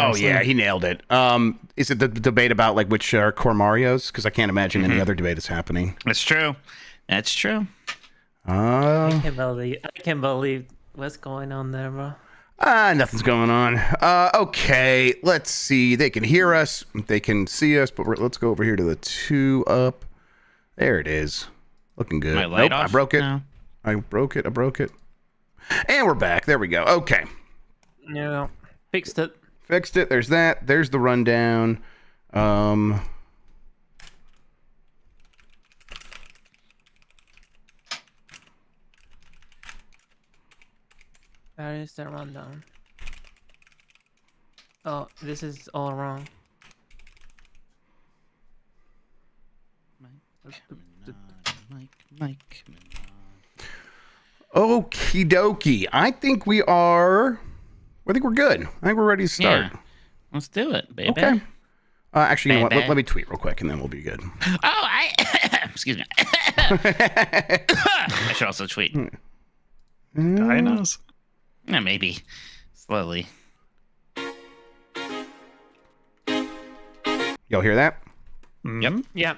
Oh yeah, he nailed it. Is it the debate about like which are core Marios? Because I can't imagine any other debate is happening. That's true. That's true. I can't believe what's going on there, bro. Nothing's going on. Okay, let's see. They can hear us. They can see us. But let's go over here to the 2 up. There it is. Looking good. My light Nope, off? I broke it. No. I broke it. And we're back. There we go. Okay. Yeah, fixed it. Fixed it. There's that. There's the rundown. That is the rundown. Oh, this is all wrong. Mike. Okie dokie. I think we're good. I think we're ready to start. Yeah. Let's do it, baby. Okay. Actually, you know what? Baby. Let me tweet real quick and then we'll be good. Oh, excuse me. I should also tweet. Dinos. Yeah, maybe. Slowly. Y'all hear that? Yep. Yeah.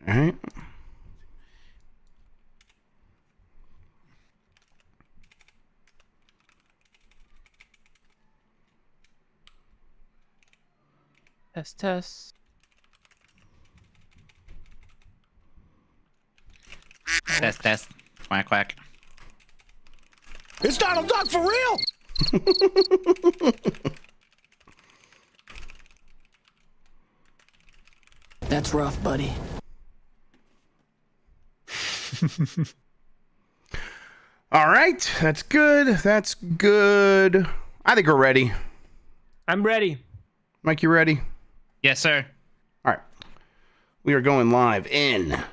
All right. Test. Test. Quack. It's Donald Duck for real! That's rough, buddy. All right. That's good. I think we're ready. I'm ready. Mike, you ready? Yes, sir. All right. We are going live in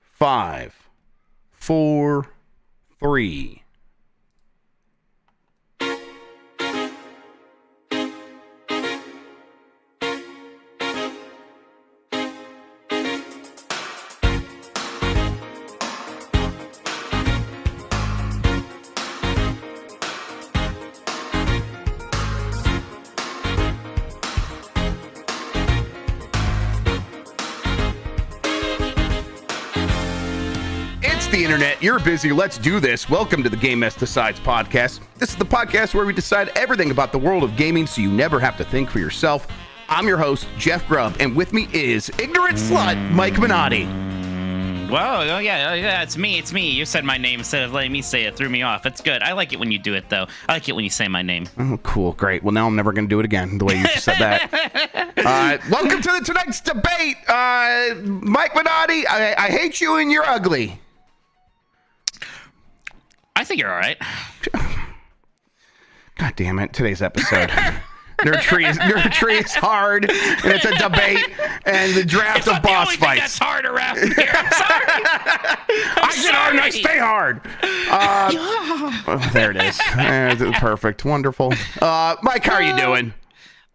5, 4, 3. The internet, you're busy, let's do this. Welcome to the Game Mess Decides podcast. This is the podcast where we decide everything about the world of gaming so you never have to think for yourself. I'm your host, Jeff Grubb, and with me is ignorant slut, Mike Minotti. Whoa, yeah, it's me. You said my name instead of letting me say it. Threw me off. It's good. I like it when you do it, though. I like it when you say my name. Oh, cool, great. Well, now I'm never going to do it again, the way you just said that. Welcome to tonight's debate. Mike Minotti, I hate you and you're ugly. I think you're all right. God damn it! Today's episode, Nerdtree is hard, and it's a debate, and the draft's a boss fight. That's hard around here. I'm sorry. I get hard and I stay hard. There it is. Perfect, wonderful. Mike, how are you doing?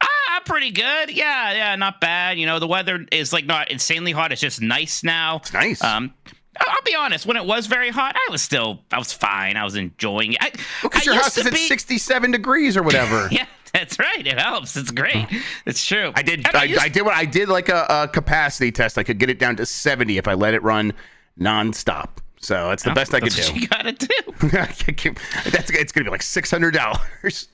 I'm pretty good. Yeah, not bad. You know, the weather is like not insanely hot. It's just nice now. It's nice. I'll be honest. When it was very hot, I was fine. I was enjoying it. Because your house is at 67 degrees or whatever. Yeah, that's right. It helps. It's great. It's true. I did like a capacity test. I could get it down to 70 if I let it run nonstop. So that's the best I could do. That's what you gotta do. It's gonna be like $600.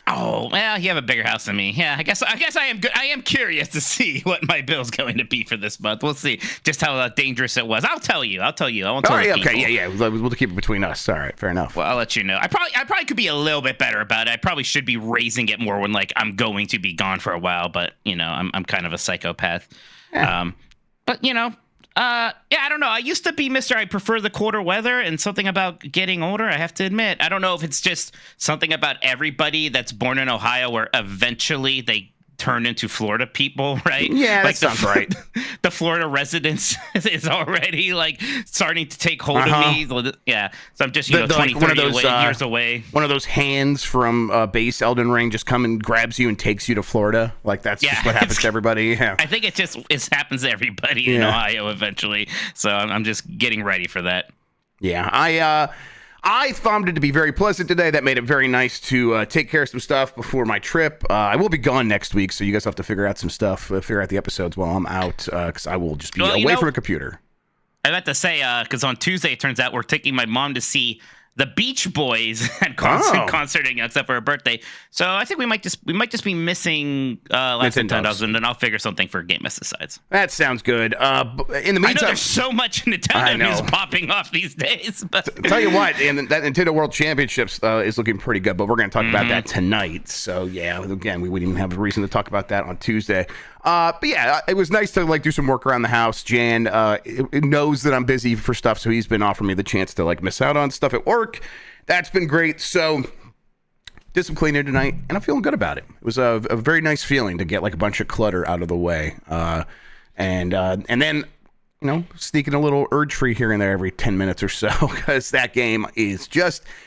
Oh, well, you have a bigger house than me. Yeah, I guess I am good. I am curious to see what my bill's going to be for this month. We'll see just how dangerous it was. I'll tell you. I won't tell the people. Okay, yeah. We'll keep it between us. All right, fair enough. Well, I'll let you know. I probably could be a little bit better about it. I probably should be raising it more when like I'm going to be gone for a while. But you know, I'm kind of a psychopath. Yeah. But you know. I don't know. I used to be Mr. I prefer the colder weather, and something about getting older, I have to admit. I don't know if it's just something about everybody that's born in Ohio where eventually they turn into Florida people, right? Yeah, like that sounds right. The Florida residence is already like starting to take hold of me. Yeah, so I'm just 20, 30 years away. One of those hands from base Elden Ring just come and grabs you and takes you to Florida. Like that's just what happens to everybody. Yeah. I think it happens to everybody in Ohio eventually. So I'm just getting ready for that. Yeah, I found it to be very pleasant today. That made it very nice to take care of some stuff before my trip. I will be gone next week, so you guys have to figure out some stuff, figure out the episodes while I'm out, because I will just be away from a computer. I got to say, because on Tuesday, it turns out we're taking my mom to see the Beach Boys at concerting and stuff for her birthday. So I think we might just be missing last Nintendo's, and then I'll figure something for Game Master Sides. That sounds good. In the meantime, I know there's so much Nintendo news popping off these days. But tell you what, and that Nintendo World Championships is looking pretty good, but we're going to talk about that tonight. So yeah, again, we wouldn't even have a reason to talk about that on Tuesday. But yeah, it was nice to do some work around the house. Jan knows that I'm busy for stuff, so he's been offering me the chance to miss out on stuff at work. That's been great. So did some cleaning tonight, and I'm feeling good about it. It was a very nice feeling to get a bunch of clutter out of the way, and then sneaking a little ERDTREE here and there every 10 minutes or so, because that game is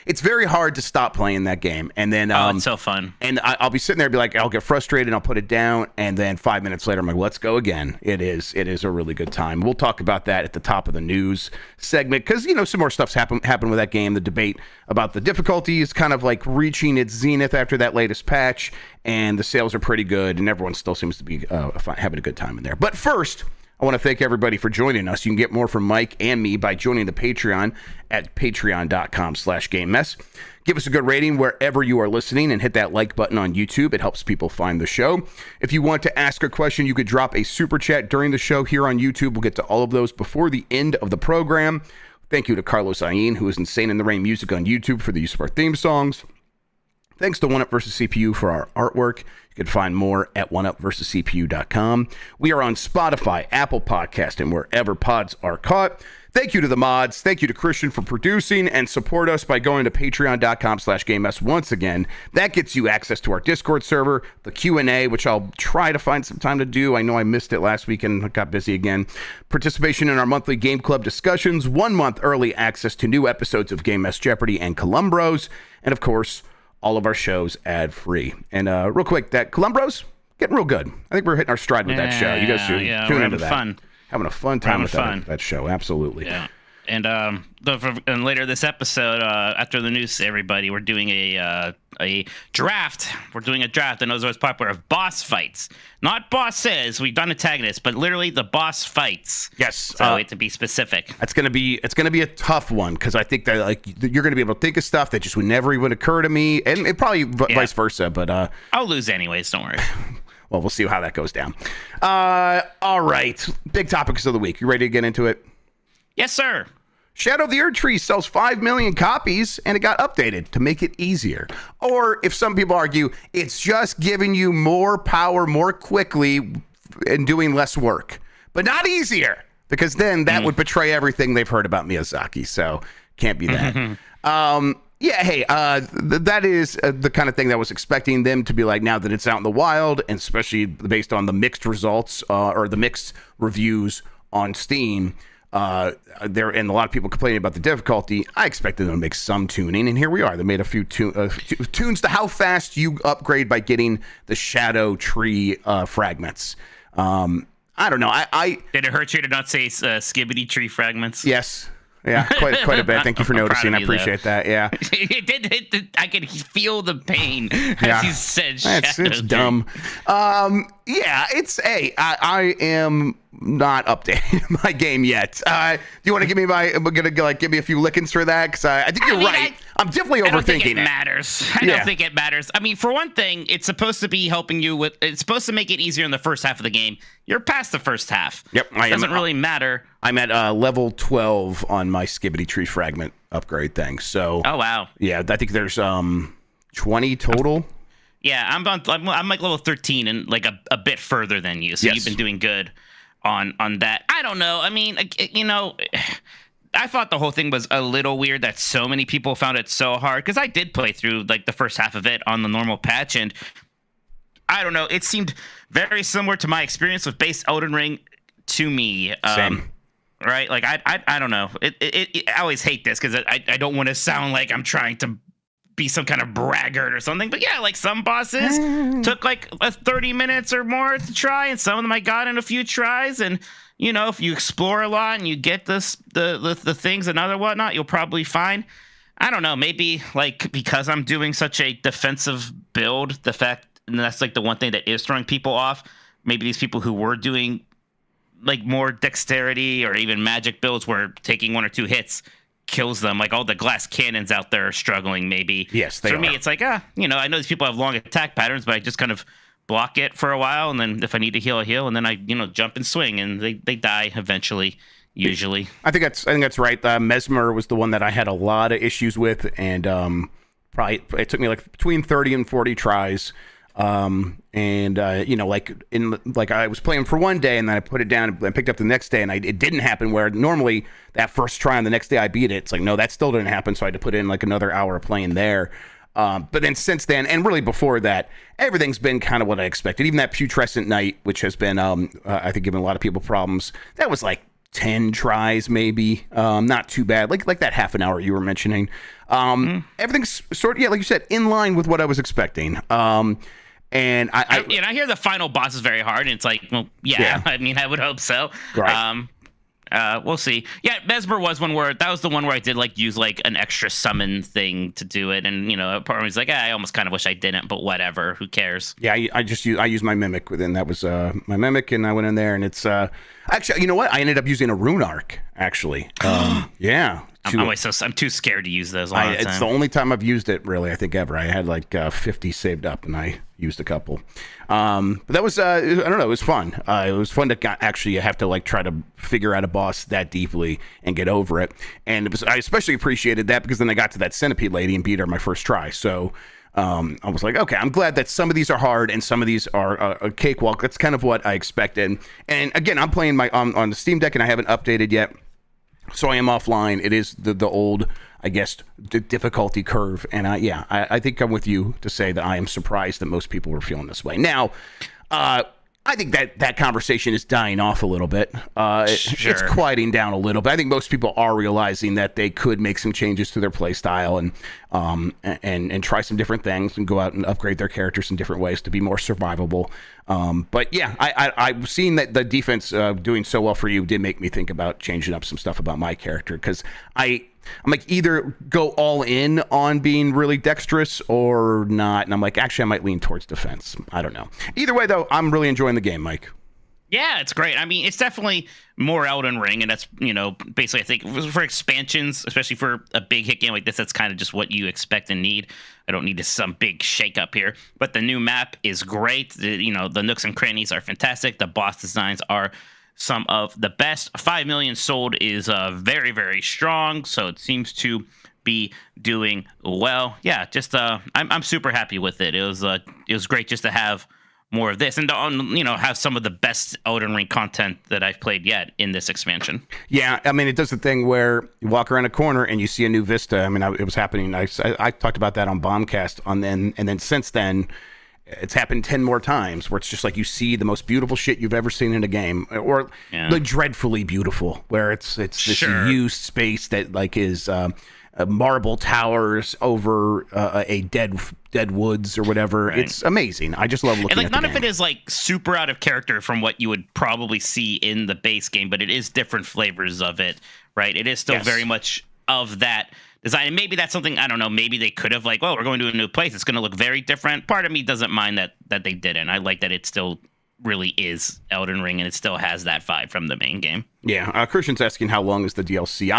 it's very hard to stop playing that game. And then it's so fun. And I'll be sitting there, I'll get frustrated, and I'll put it down, and then 5 minutes later, I'm like, let's go again. It is a really good time. We'll talk about that at the top of the news segment, because some more stuff's happened with that game. The debate about the difficulty is kind of reaching its zenith after that latest patch, and the sales are pretty good, and everyone still seems to be having a good time in there. But first, I want to thank everybody for joining us. You can get more from Mike and me by joining the Patreon at patreon.com/GameMess. Give us a good rating wherever you are listening, and hit that like button on YouTube. It helps people find the show. If you want to ask a question, you could drop a super chat during the show here on YouTube. We'll get to all of those before the end of the program. Thank you to Carlos Ayin, who is Insane in the Rain Music on YouTube, for the use of our theme songs. Thanks to 1UP vs. CPU for our artwork. You can find more at 1UpVersusCPU.com. We are on Spotify, Apple Podcast, and wherever pods are caught. Thank you to the mods. Thank you to Christian for producing, and support us by going to patreon.com/GameS. Once again, that gets you access to our Discord server, the Q&A, which I'll try to find some time to do. I know I missed it last week and got busy again. Participation in our monthly Game Club discussions, 1 month early access to new episodes of Game Mess Jeopardy and Columbros, and of course, all of our shows ad-free. And real quick, that Columbros, getting real good. I think we're hitting our stride with that show. You guys should tune into that. Fun. Having a fun time with that show. Absolutely. Yeah. And later this episode, after the news, everybody, we're doing a draft. We're doing a draft, and those are popular, of boss fights. Not bosses. We've done antagonists, but literally the boss fights. Yes. So we have to be specific. It's gonna be a tough one, because I think that you're gonna be able to think of stuff that just would never even occur to me, and it probably vice versa. But I'll lose anyways. Don't worry. Well, we'll see how that goes down. All right. Big topics of the week. You ready to get into it? Yes, sir. Shadow of the ERDTREE sells 5 million copies, and it got updated to make it easier. Or, if some people argue, it's just giving you more power more quickly and doing less work. But not easier, because then that would betray everything they've heard about Miyazaki. So, can't be that. Yeah, hey, that is the kind of thing that I was expecting them to be like now that it's out in the wild, and especially based on the mixed results or the mixed reviews on Steam. There and a lot of people complaining about the difficulty. I expected them to make some tuning, and here we are. They made a few tunes to how fast you upgrade by getting the Shadow Tree fragments. I don't know. I did it hurt you to not say Skibbity Tree fragments? Yes. Yeah, quite a bit. Thank you for noticing. I appreciate that. Yeah. It did. I could feel the pain as you said. It's dumb. Yeah, I am not updating my game yet. Do you want to give me give me a few lickings for that? Because I think you're right. I'm definitely overthinking it. I don't think it matters. I don't think it matters. I mean, for one thing, it's supposed to be helping you with. It's supposed to make it easier in the first half of the game. You're past the first half. Yep, it doesn't really matter. I'm at level 12 on my Skibbity Tree fragment upgrade thing. So. Oh wow. Yeah, I think there's 20 total. Yeah, I'm like level 13 and like a bit further than you. So You've been doing good on that. I don't know. I mean, I thought the whole thing was a little weird that so many people found it so hard, because I did play through the first half of it on the normal patch, and I don't know, it seemed very similar to my experience with base Elden Ring to me. Same. Right? Like I don't know. I always hate this because I don't want to sound like I'm trying to be some kind of braggart or something, but yeah, like some bosses took 30 minutes or more to try, and some of them I got in a few tries. And if you explore a lot and you get the things and other whatnot, you'll probably find I don't know. Maybe like because I'm doing such a defensive build, the fact, and that's like the one thing that is throwing people off. Maybe these people who were doing like more dexterity or even magic builds where taking 1 or 2 hits kills them. Like all the glass cannons out there are struggling. Maybe. Yes, they For are. me, it's like I know these people have long attack patterns, but I just kind of block it for a while, and then if I need to heal, I heal, and then I jump and swing, and they die eventually. Usually, I think that's right. Mesmer was the one that I had a lot of issues with, and probably it took me like between 30 and 40 tries. Like I was playing for one day, and then I put it down and picked up the next day, and it didn't happen. Where normally that first try on the next day I beat it. It's like no, that still didn't happen. So I had to put in like another hour of playing there. But then since then, and really before that, everything's been kind of what I expected. Even that Putrescent Night, which has been I think giving a lot of people problems. That was like 10 tries maybe, not too bad, like that half an hour you were mentioning. Everything's sort of, like you said, in line with what I was expecting. And I hear the final boss is very hard, and it's like, well, yeah. I mean, I would hope so. Right. We'll see. Yeah, Mesmer was that was the one where I did like use like an extra summon thing to do it, and part of me was like, I almost kind of wish I didn't, but whatever, who cares? Yeah, I used my mimic within. That was my mimic, and I went in there, and it's actually, you know what? I ended up using a rune arc actually. Yeah. I'm too scared to use those. It's the only time I've used it, really. I think ever. I had like 50 saved up, and I used a couple. But that was I don't know. It was fun. It was fun to actually have to like try to figure out a boss that deeply and get over it. And I especially appreciated that because then I got to that centipede lady and beat her my first try. So I was like, okay, I'm glad that some of these are hard and some of these are a cakewalk. That's kind of what I expected. And again, I'm playing on the Steam Deck, and I haven't updated yet. So I am offline. It is the old, I guess, difficulty curve. And I think I'm with you to say that I am surprised that most people were feeling this way. Now, I think that conversation is dying off a little bit. Sure. It's quieting down a little bit. I think most people are realizing that they could make some changes to their play style and try some different things and go out and upgrade their characters in different ways to be more survivable. But yeah, I've seen that the defense doing so well for you did make me think about changing up some stuff about my character, because I'm like, either go all in on being really dexterous or not. And I'm like, actually, I might lean towards defense. I don't know. Either way, though, I'm really enjoying the game, Mike. Yeah, it's great. I mean, it's definitely more Elden Ring, and that's, basically, I think for expansions, especially for a big hit game like this, that's kind of just what you expect and need. I don't need some big shake up here. But the new map is great. The nooks and crannies are fantastic. The boss designs are some of the best. 5 million sold is very, very strong, so it seems to be doing well. Yeah, just I'm super happy with it. It was great just to have more of this and to, have some of the best Elden Ring content that I've played yet in this expansion. Yeah, I mean, it does the thing where you walk around a corner and you see a new vista. I mean, it was happening. I talked about that on Bombcast, and then since then, it's happened 10 more times where it's just like you see the most beautiful shit you've ever seen in a game, or the dreadfully beautiful, where it's this used space that like is marble towers over a dead woods or whatever. Right. It's amazing. I just love looking at none of it is like super out of character from what you would probably see in the base game, but it is different flavors of it, right? It is still very much of that design. And maybe that's something, I don't know, maybe they could have like, well, we're going to a new place, it's going to look very different. Part of me doesn't mind that they didn't. I like that it still really is Elden Ring, and it still has that vibe from the main game. Yeah, Christian's asking how long is the DLC.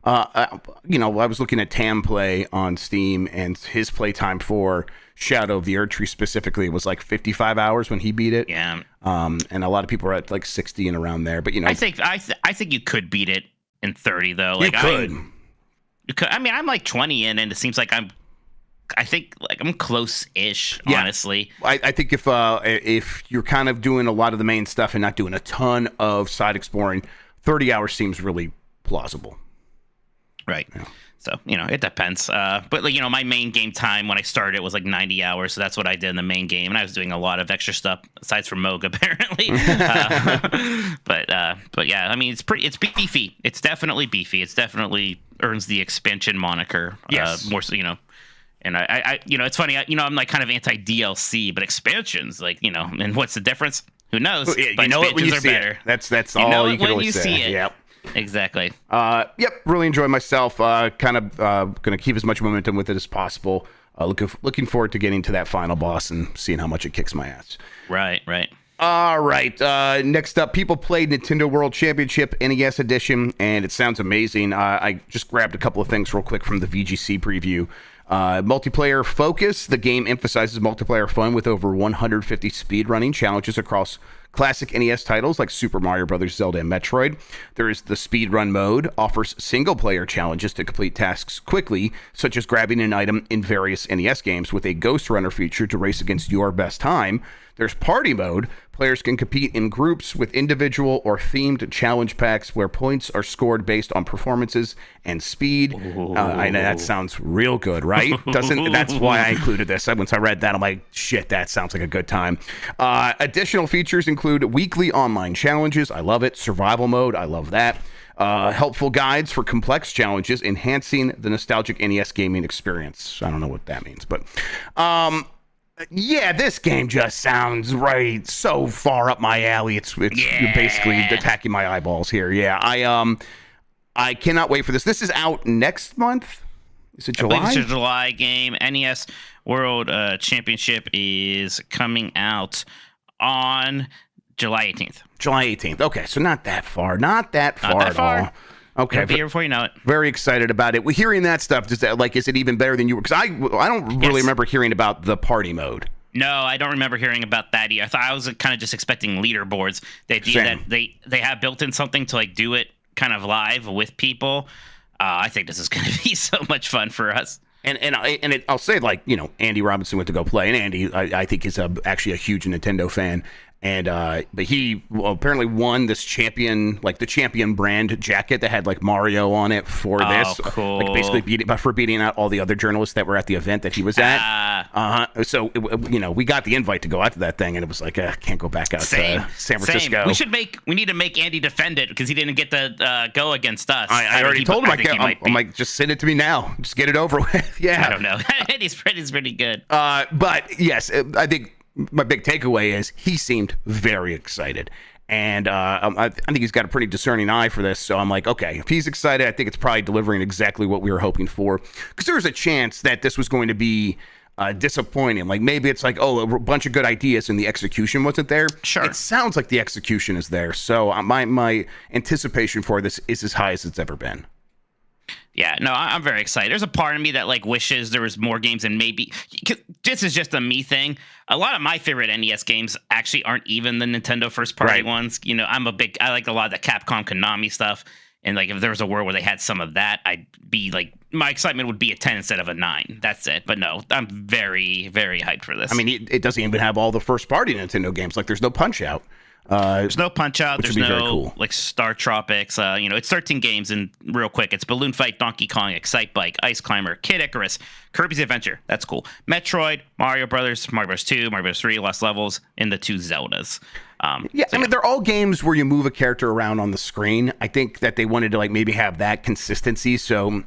I was looking at Tam Play on Steam, and his playtime for Shadow of the ERDTREE specifically was like 55 hours when he beat it. Yeah. And a lot of people are at like 60 and around there. But I think you could beat it in 30 though. Like, you could. I mean, I'm like 20 in, and it seems like I'm close-ish, honestly. I think if you're kind of doing a lot of the main stuff and not doing a ton of side exploring, 30 hours seems really plausible. Right. Yeah. So, it depends. But like, my main game time when I started was like 90 hours. So that's what I did in the main game. And I was doing a lot of extra stuff aside from Moog, apparently. But yeah, I mean, it's beefy. It's definitely beefy. It's definitely earns the expansion moniker. Yes. More so, and I it's funny, I'm like kind of anti DLC, but expansions, like, and what's the difference? Who knows? But you know it when you see better. It. That's all you can really say. It. Yep. Exactly. Yep, really enjoyed myself. Kind of going to keep as much momentum with it as possible. Looking forward to getting to that final boss and seeing how much it kicks my ass. Right. All right. Next up, people played Nintendo World Championship NES Edition, and it sounds amazing. I just grabbed a couple of things real quick from the VGC preview. Multiplayer focus. The game emphasizes multiplayer fun with over 150 speedrunning challenges across classic NES titles like Super Mario Bros., Zelda, and Metroid. There is the speedrun mode, offers single-player challenges to complete tasks quickly, such as grabbing an item in various NES games with a Ghost Runner feature to race against your best time. There's party mode. Players can compete in groups with individual or themed challenge packs where points are scored based on performances and speed. I know that sounds real good, right? That's why I included this. Once I read that, I'm like, shit, that sounds like a good time. Additional features include weekly online challenges. I love it. Survival mode. I love that. Helpful guides for complex challenges, enhancing the nostalgic NES gaming experience. I don't know what that means, but yeah, this game just sounds right so far up my alley. It's basically attacking my eyeballs here. Yeah, I cannot wait for this. This is out next month. Is it July? I believe it's a July game. NES World Championship is coming out on July 18th. July 18th. Okay, so not that far. Not that far at all. Okay, it'll be here before you know it. Very excited about it. Well, hearing that stuff, is it even better than you were? Because I don't really remember hearing about the party mode. No, I don't remember hearing about that either. I was kind of just expecting leaderboards. The idea that they have built in something to like do it kind of live with people. I think this is going to be so much fun for us. I'll say, like, you know, Andy Robinson went to go play, and Andy I think is actually a huge Nintendo fan. And but he apparently won this champion, like the champion brand jacket that had like Mario on it for this. Cool. Like basically beating out all the other journalists that were at the event that he was at. So you know, we got the invite to go out to that thing, and it was like, can't go back out to San Francisco. We need to make Andy defend it because he didn't get to go against us. I already told him I'm like, just send it to me now, just get it over with. Yeah, I don't know. Andy's pretty good. But yes, I think my big takeaway is he seemed very excited. And I think he's got a pretty discerning eye for this. So I'm like, okay, if he's excited, I think it's probably delivering exactly what we were hoping for. Because there was a chance that this was going to be disappointing. Like maybe it's like, a bunch of good ideas and the execution wasn't there. Sure. It sounds like the execution is there. So my anticipation for this is as high as it's ever been. Yeah, no, I'm very excited. There's a part of me that like wishes there was more games, and maybe this is just a me thing. A lot of my favorite NES games actually aren't even the Nintendo first party ones. You know, I like a lot of the Capcom Konami stuff, and like if there was a world where they had some of that, I'd be like, my excitement would be a 10 instead of a 9. That's it. But no, I'm very, very hyped for this. I mean, it doesn't even have all the first party Nintendo games. Like there's no Punch-Out. There's no Punch-Out. There's no cool. like Star Tropics. You know, it's 13 games, and real quick, it's Balloon Fight, Donkey Kong, Excite Bike, Ice Climber, Kid Icarus, Kirby's Adventure. That's cool. Metroid, Mario Brothers, Mario Bros. 2, Mario Bros. 3, Lost Levels, and the 2 Zeldas. I mean, they're all games where you move a character around on the screen. I think that they wanted to like maybe have that consistency, so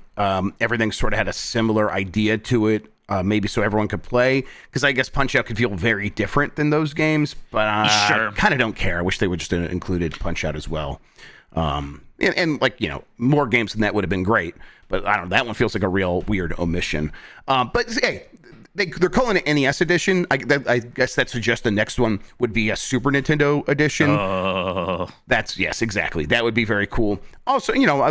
everything sort of had a similar idea to it. Maybe so everyone could play, because I guess Punch-Out could feel very different than those games, but I kind of don't care. I wish they would just included Punch-Out as well. And like, you know, more games than that would have been great, but I don't know, that one feels like a real weird omission. But hey, they're calling it NES edition. I guess that suggests the next one would be a Super Nintendo edition. Yes, exactly. That would be very cool. Also, you know,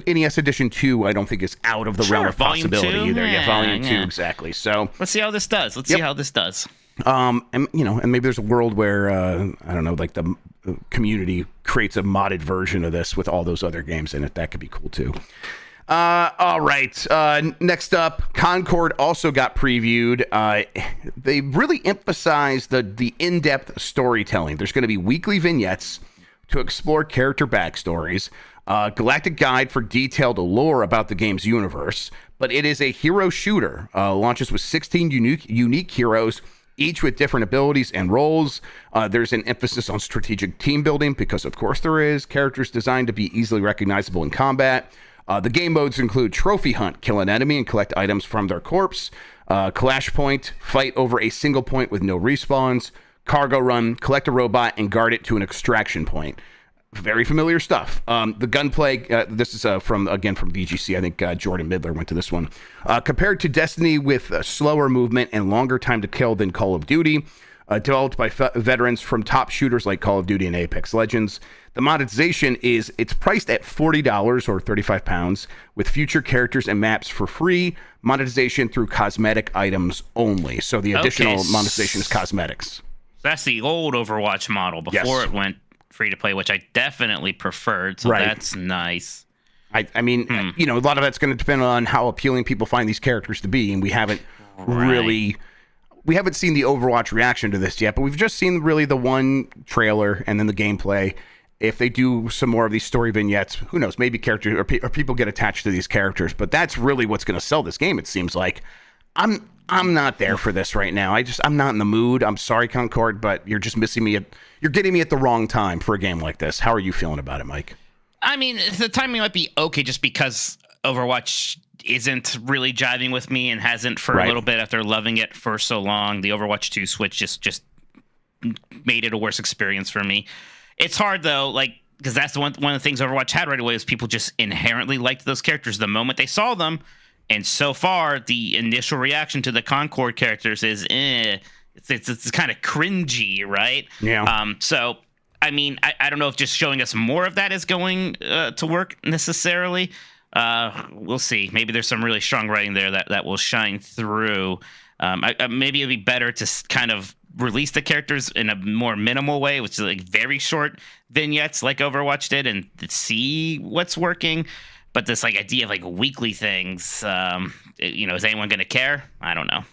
NES edition 2, I don't think is out of the realm of possibility either. Yeah, volume 2, exactly. So let's see how this does. See how this does. And you know, and maybe there's a world where I don't know, like the community creates a modded version of this with all those other games in it. That could be cool too. All right. Next up, Concord also got previewed. They really emphasized the in-depth storytelling. There's going to be weekly vignettes to explore character backstories, galactic guide for detailed lore about the game's universe, but it is a hero shooter. Launches with 16 unique heroes, each with different abilities and roles. There's an emphasis on strategic team building because, of course, there is. Characters designed to be easily recognizable in combat. The game modes include Trophy Hunt, kill an enemy and collect items from their corpse. Clash Point, fight over a single point with no respawns. Cargo Run, collect a robot and guard it to an extraction point. very familiar stuff. The gunplay, this is from VGC. I think Jordan Midler went to this one. Compared to Destiny with slower movement and longer time to kill than Call of Duty, developed by veterans from top shooters like Call of Duty and Apex Legends. The monetization it's priced at $40 or £35 with future characters and maps for free. Monetization through cosmetic items only. So the additional monetization is cosmetics. That's the old Overwatch model before it went free to play, which I definitely preferred. So that's nice. I mean, a lot of that's going to depend on how appealing people find these characters to be, and we haven't we haven't seen the Overwatch reaction to this yet, but we've just seen really the one trailer and then the gameplay. If they do some more of these story vignettes, who knows? Maybe characters or people get attached to these characters, but that's really what's going to sell this game. It seems like I'm not there for this right now. I'm not in the mood. I'm sorry, Concord, but you're just missing me. You're getting me at the wrong time for a game like this. How are you feeling about it, Mike? I mean, the timing might be okay, just because Overwatch isn't really jiving with me and hasn't for a little bit after loving it for so long. The Overwatch 2 Switch just made it a worse experience for me. It's hard though, because that's one of the things Overwatch had right away is people just inherently liked those characters the moment they saw them. And so far, the initial reaction to the Concord characters is, it's kind of cringy, right? Yeah. So, I mean, I don't know if just showing us more of that is going to work necessarily. We'll see. Maybe there's some really strong writing there that will shine through. Maybe it'd be better to kind of release the characters in a more minimal way, which is like very short vignettes like Overwatch did, and see what's working. But this idea of weekly things, is anyone going to care? I don't know.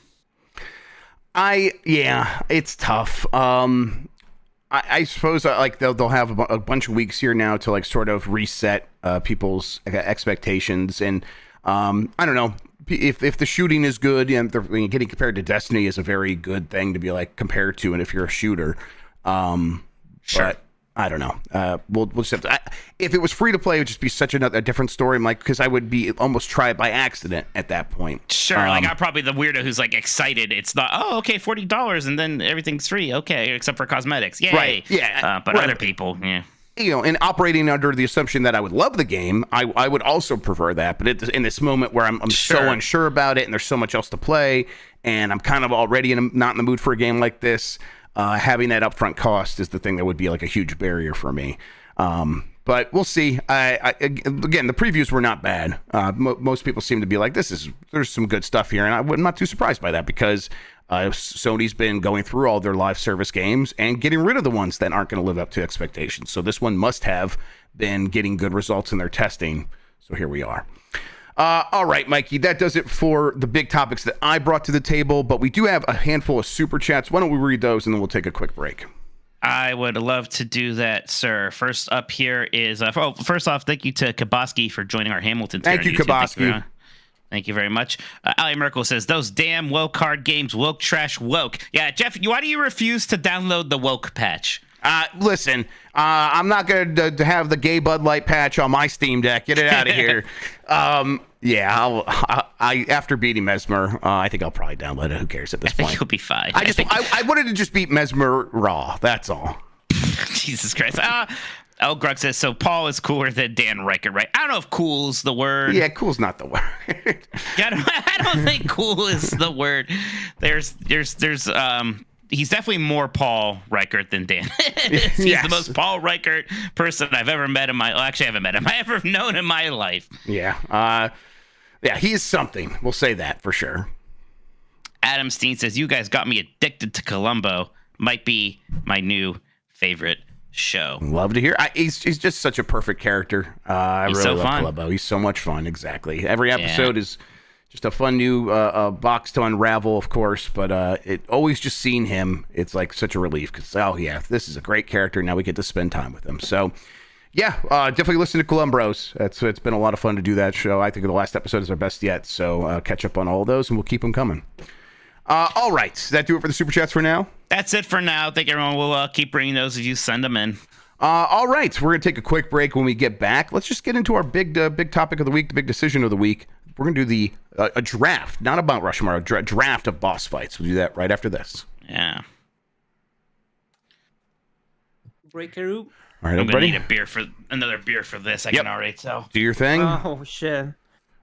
It's tough. I suppose they'll have a bunch of weeks here now to sort of reset people's expectations, and I don't know if the shooting is good and getting compared to Destiny is a very good thing to be compared to, and if you're a shooter, sure. But I don't know. We'll just have to. If it was free to play, it would just be such a different story. Because I would be almost try it by accident at that point. Sure, I'm probably the weirdo who's excited. It's not $40 and then everything's free. Okay, except for cosmetics. Yay. Right. Yeah. But other people, yeah. And operating under the assumption that I would love the game, I would also prefer that. But in this moment where I'm so unsure about it, and there's so much else to play, and I'm kind of already not in the mood for a game like this. Having that upfront cost is the thing that would be a huge barrier for me. But we'll see. Again, the previews were not bad. Most people seem to be there's some good stuff here. And I'm not too surprised by that because Sony's been going through all their live service games and getting rid of the ones that aren't going to live up to expectations. So this one must have been getting good results in their testing. So here we are. All right, Mikey, that does it for the big topics that I brought to the table, but we do have a handful of super chats. Why don't we read those and then we'll take a quick break? I would love to do that, sir. First up here is, first off, thank you to Kaboski for joining our Hamilton. Thank you, Kaboski. Thank you very much. Ali Merkel says, those damn woke card games, woke trash, woke. Yeah, Jeff, why do you refuse to download the woke patch? Listen, I'm not going to have the gay Bud Light patch on my Steam Deck. Get it out of here. After beating Mesmer, I think I'll probably download it. Who cares at this point? I think you'll be fine. I wanted to just beat Mesmer raw. That's all. Jesus Christ. Grug says, so Paul is cooler than Dan Reichert, right? I don't know if cool's the word. Yeah, cool's not the word. I don't think cool is the word. There's he's definitely more Paul Reichert than Dan. He's the most Paul Reichert person I've ever met in my life. Actually, I haven't met him. I ever known in my life. Yeah. He is something. We'll say that for sure. Adam Steen says, you guys got me addicted to Columbo. Might be my new favorite show. Love to hear. He's just such a perfect character. I really love Columbo. He's so much fun. Exactly. Every episode is just a fun new box to unravel, of course, but always just seeing him, it's such a relief because, this is a great character. Now we get to spend time with him. So, definitely listen to Columbros. It's been a lot of fun to do that show. I think the last episode is our best yet, so catch up on all of those, and we'll keep them coming. All right, does that do it for the Super Chats for now? That's it for now. I think everyone will keep bringing those if you send them in. All right, we're going to take a quick break. When we get back, let's just get into our big topic of the week, the big decision of the week. We're going to do a draft, not a Mount Rushmore, a draft of boss fights. We'll do that right after this. Yeah. Breakeroo. All right, I'm gonna everybody, need another beer for this. I can already tell. do your thing. Oh shit.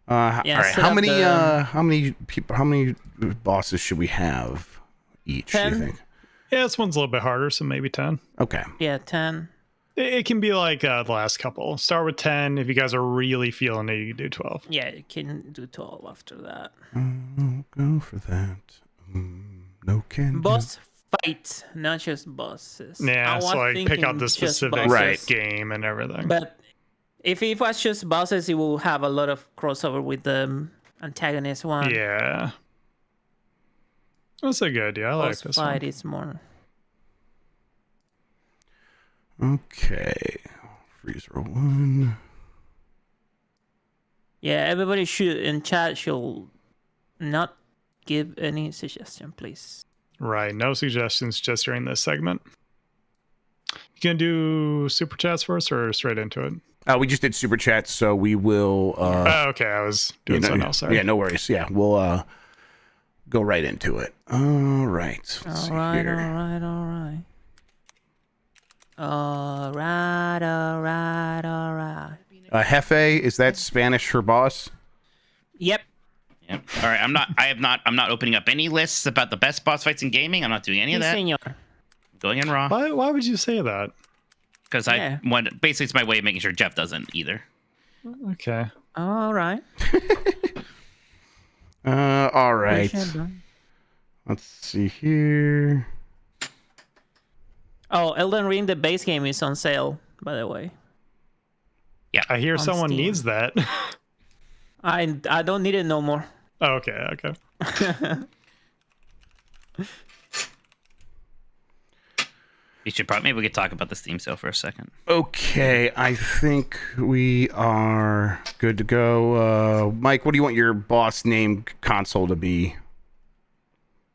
All right, set how up many the- how many bosses should we have each? Do 10? you think? Yeah, this one's a little bit harder, so maybe 10. Okay. Yeah, 10. It can be like the last couple. Start with 10. If you guys are really feeling it, you can do 12. Yeah, you can do 12 after that. I'll go for that. No can. Boss fight, not just bosses. Yeah, I was so like pick thinking out the just specific bosses. game and everything. But if it was just bosses, it will have a lot of crossover with the antagonist one. Yeah. That's a good idea. I like Boss this fight one. is more. Okay. Freeze roll 1. Yeah, everybody should in chat should not give any suggestion, please. Right. No suggestions just during this segment. You can do super chats first or straight into it? We just did super chats, so we will. Oh, okay. I was doing something else. Sorry. Yeah, no worries. Yeah, we'll go right into it. All right. Let's see Alright, here. alright. Jefe, is that Spanish for boss? Yep. Yep. All right. I'm not opening up any lists about the best boss fights in gaming. I'm not doing any of Sí, that. señor. Going in raw Why would you say that? because Yeah. I want. Basically, it's my way of making sure Jeff doesn't either. Okay. Alright. All right. Let's see here. Oh, Elden Ring, the base game is on sale, by the way. I hear On someone Steam. needs that. I don't need it no more. Oh, okay. Okay. Maybe we could talk about the Steam sale for a second. Okay, I think we are good to go. Mike, what do you want your boss name console to be?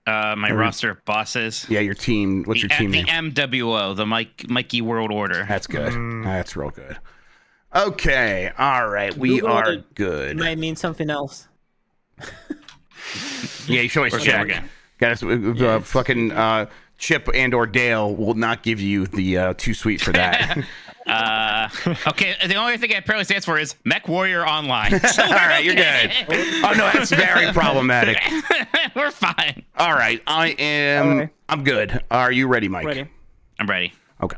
My roster of bosses. Yeah, your team. What's your team the name? MWO, the Mikey World Order. That's good. That's real good. Okay, all right, we Google are it. good. Might mean something else. Yeah, you should always We're check. good. Guys, fucking Chip and or Dale will not give you the too sweet for that. Okay, the only thing it apparently stands for is Mech Warrior Online. So All right, you're good. Oh no, that's very problematic. We're fine. All right, I am. All right. I'm good. Are you ready, Mike? Ready. I'm ready. Okay.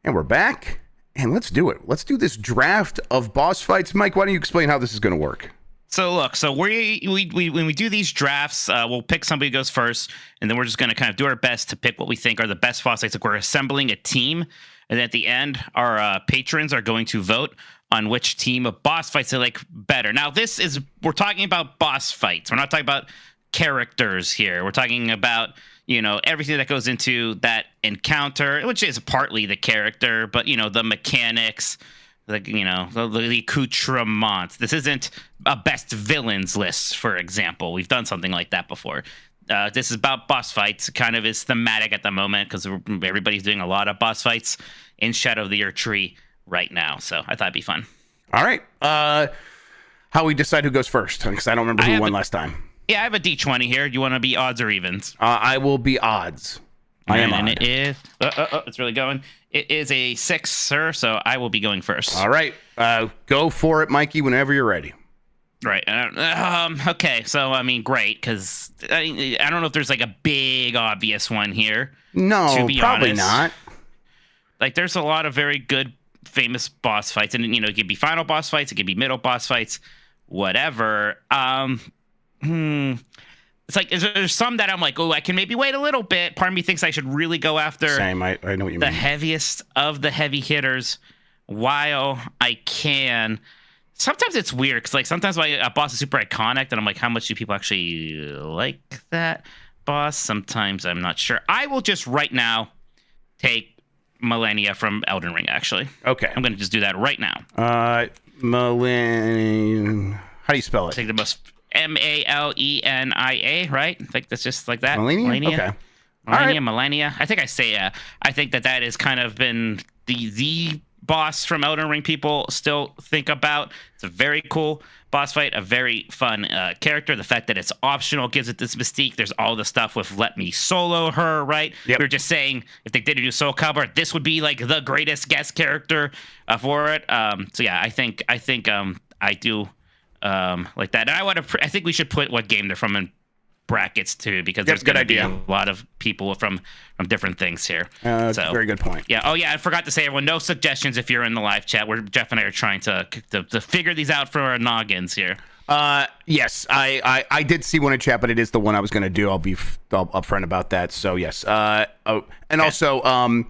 And we're back, and let's do it. Let's do this draft of boss fights. Mike, why don't you explain how this is going to work? So look, so we when we do these drafts, we'll pick somebody who goes first, and then we're just going to kind of do our best to pick what we think are the best boss fights. Like we're assembling a team, and at the end, our patrons are going to vote on which team of boss fights they like better. Now, we're talking about boss fights. We're not talking about characters here. We're talking about everything that goes into that encounter, which is partly the character, but the mechanics. The accoutrements. This isn't a best villains list, for example. We've done something like that before. This is about boss fights. Kind of is thematic at the moment because everybody's doing a lot of boss fights in Shadow of the ERDTREE right now. So I thought it'd be fun. All right. How we decide who goes first? Because I don't remember who won last time. Yeah, I have a D20 here. Do you want to be odds or evens? I will be odds. I am and odd. it is. It's really going. It is a 6, sir. So I will be going first. All right. Go for it, Mikey, whenever you're ready. Right. Okay. So great, because I don't know if there's like a big obvious one here. No, to be probably honest. not. Like there's a lot of very good, famous boss fights, and it could be final boss fights, it could be middle boss fights, whatever. It's like there's some that I'm like, oh, I can maybe wait a little bit. Part of me thinks I should really go after Same. I know what you the mean. heaviest of the heavy hitters while I can. Sometimes it's weird because like sometimes a boss is super iconic, and I'm like, how much do people actually like that boss? Sometimes I'm not sure. I will just right now take Millennia from Elden Ring. Actually, Okay. I'm gonna just do that right now. Millennia. How do you spell it? Take the most Malenia, right? I think that's just like that. Millennia? Okay. Millennia, right. Millennia. I think I say I think that has kind of been the boss from Elden Ring people still think about. It's a very cool boss fight, a very fun character. The fact that it's optional gives it this mystique. There's all the stuff with let me solo her, right? Yep. We were just saying if they did do Soul Calibur, this would be like the greatest guest character for it. So yeah, I think I do like that. And I think we should put what game they're from in brackets too, because there's going to be a lot of people from different things here. So very good point. Yeah. Oh yeah, I forgot to say, everyone, no suggestions if you're in the live chat. Jeff and I are trying to figure these out for our noggins here. Yes, I did see one in chat, but it is the one I was going to do. I'll be upfront about that. So yes. Also,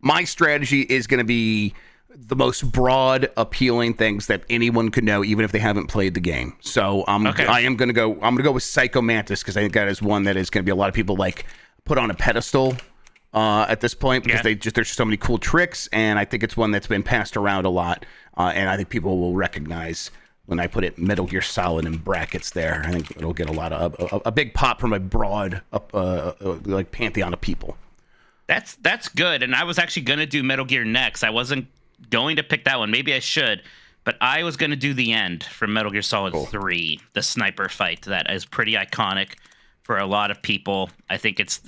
my strategy is going to be the most broad, appealing things that anyone could know, even if they haven't played the game. So I'm going to go with Psycho Mantis, because I think that is one that is going to be a lot of people like put on a pedestal at this point, because there's so many cool tricks, and I think it's one that's been passed around a lot, and I think people will recognize when I put it Metal Gear Solid in brackets there. I think it'll get a big pop from a broad like pantheon of people. That's good. And I was actually going to do Metal Gear next. I wasn't going to pick that one. Maybe I should, but I was going to do the end from Metal Gear Solid 3, the sniper fight that is pretty iconic for a lot of people. I think it's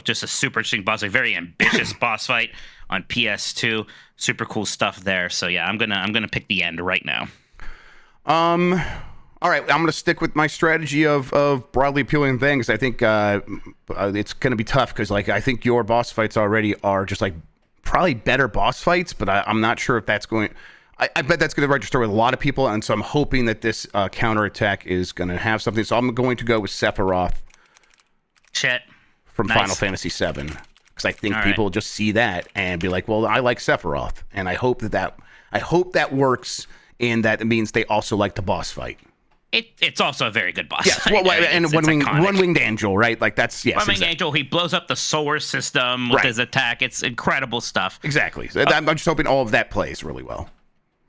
just a super interesting boss, a very ambitious boss fight on PS2. Super cool stuff there. So yeah, I'm gonna pick the end right now. All right, I'm going to stick with my strategy of broadly appealing things. I think it's going to be tough, because like I think your boss fights already are just like probably better boss fights, but I'm not sure if that's going. I bet that's going to register with a lot of people, and so I'm hoping that this counterattack is going to have something. So I'm going to go with Sephiroth. From Final Fantasy VII, because I think people will just see that and be like, "Well, I like Sephiroth," and I hope that works, in that it means they also like the boss fight. It's also a very good boss. Yes, fight. And one-winged angel, right? Like that's One-winged angel. He blows up the solar system with his attack. It's incredible stuff. Exactly. I'm just hoping all of that plays really well.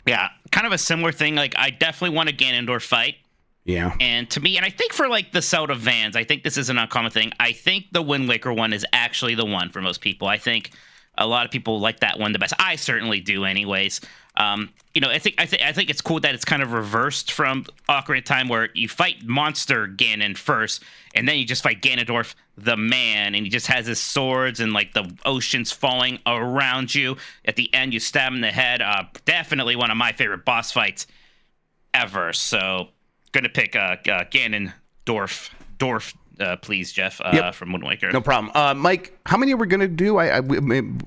Yeah, kind of a similar thing. Like I definitely want a Ganondorf fight. Yeah. And to me, and I think for like the Zelda fans, I think this is an uncommon thing. I think the Wind Waker one is actually the one for most people. I think a lot of people like that one the best. I certainly do, anyways. I think it's cool that it's kind of reversed from Ocarina of Time, where you fight monster Ganon first, and then you just fight Ganondorf the man, and he just has his swords and like the ocean's falling around you. At the end, you stab him in the head. Definitely one of my favorite boss fights ever. So, gonna pick Ganondorf. Please, Jeff, from Wind Waker. No problem. Mike, how many are we going to do?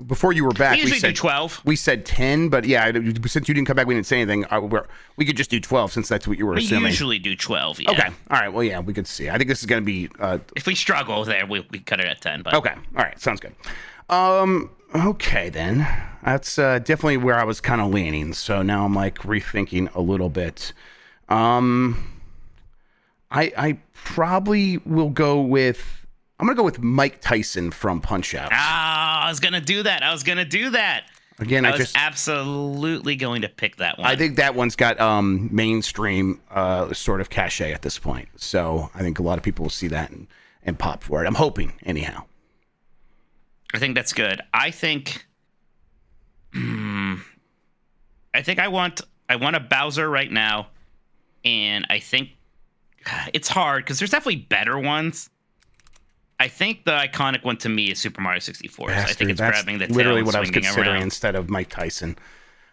Before you were back, we usually do 12. We said 10, but yeah, since you didn't come back, we didn't say anything. We could just do 12, since that's what you were assuming. We usually do 12, yeah. Okay. All right. Well, yeah, we could see. I think this is going to be... if we struggle there, we cut it at 10. But. Okay. All right. Sounds good. Okay, then. That's definitely where I was kind of leaning. So now I'm like rethinking a little bit. I probably will go with... I'm going to go with Mike Tyson from Punch-Out. I was going to do that. Again, I was absolutely going to pick that one. I think that one's got mainstream sort of cachet at this point. So I think a lot of people will see that and pop for it. I'm hoping, anyhow. I think that's good. I think I want a Bowser right now, and I think it's hard because there's definitely better ones. I think the iconic one to me is Super Mario 64. Bastard, I think it's grabbing the tail literally and what I was considering around. Instead of Mike Tyson.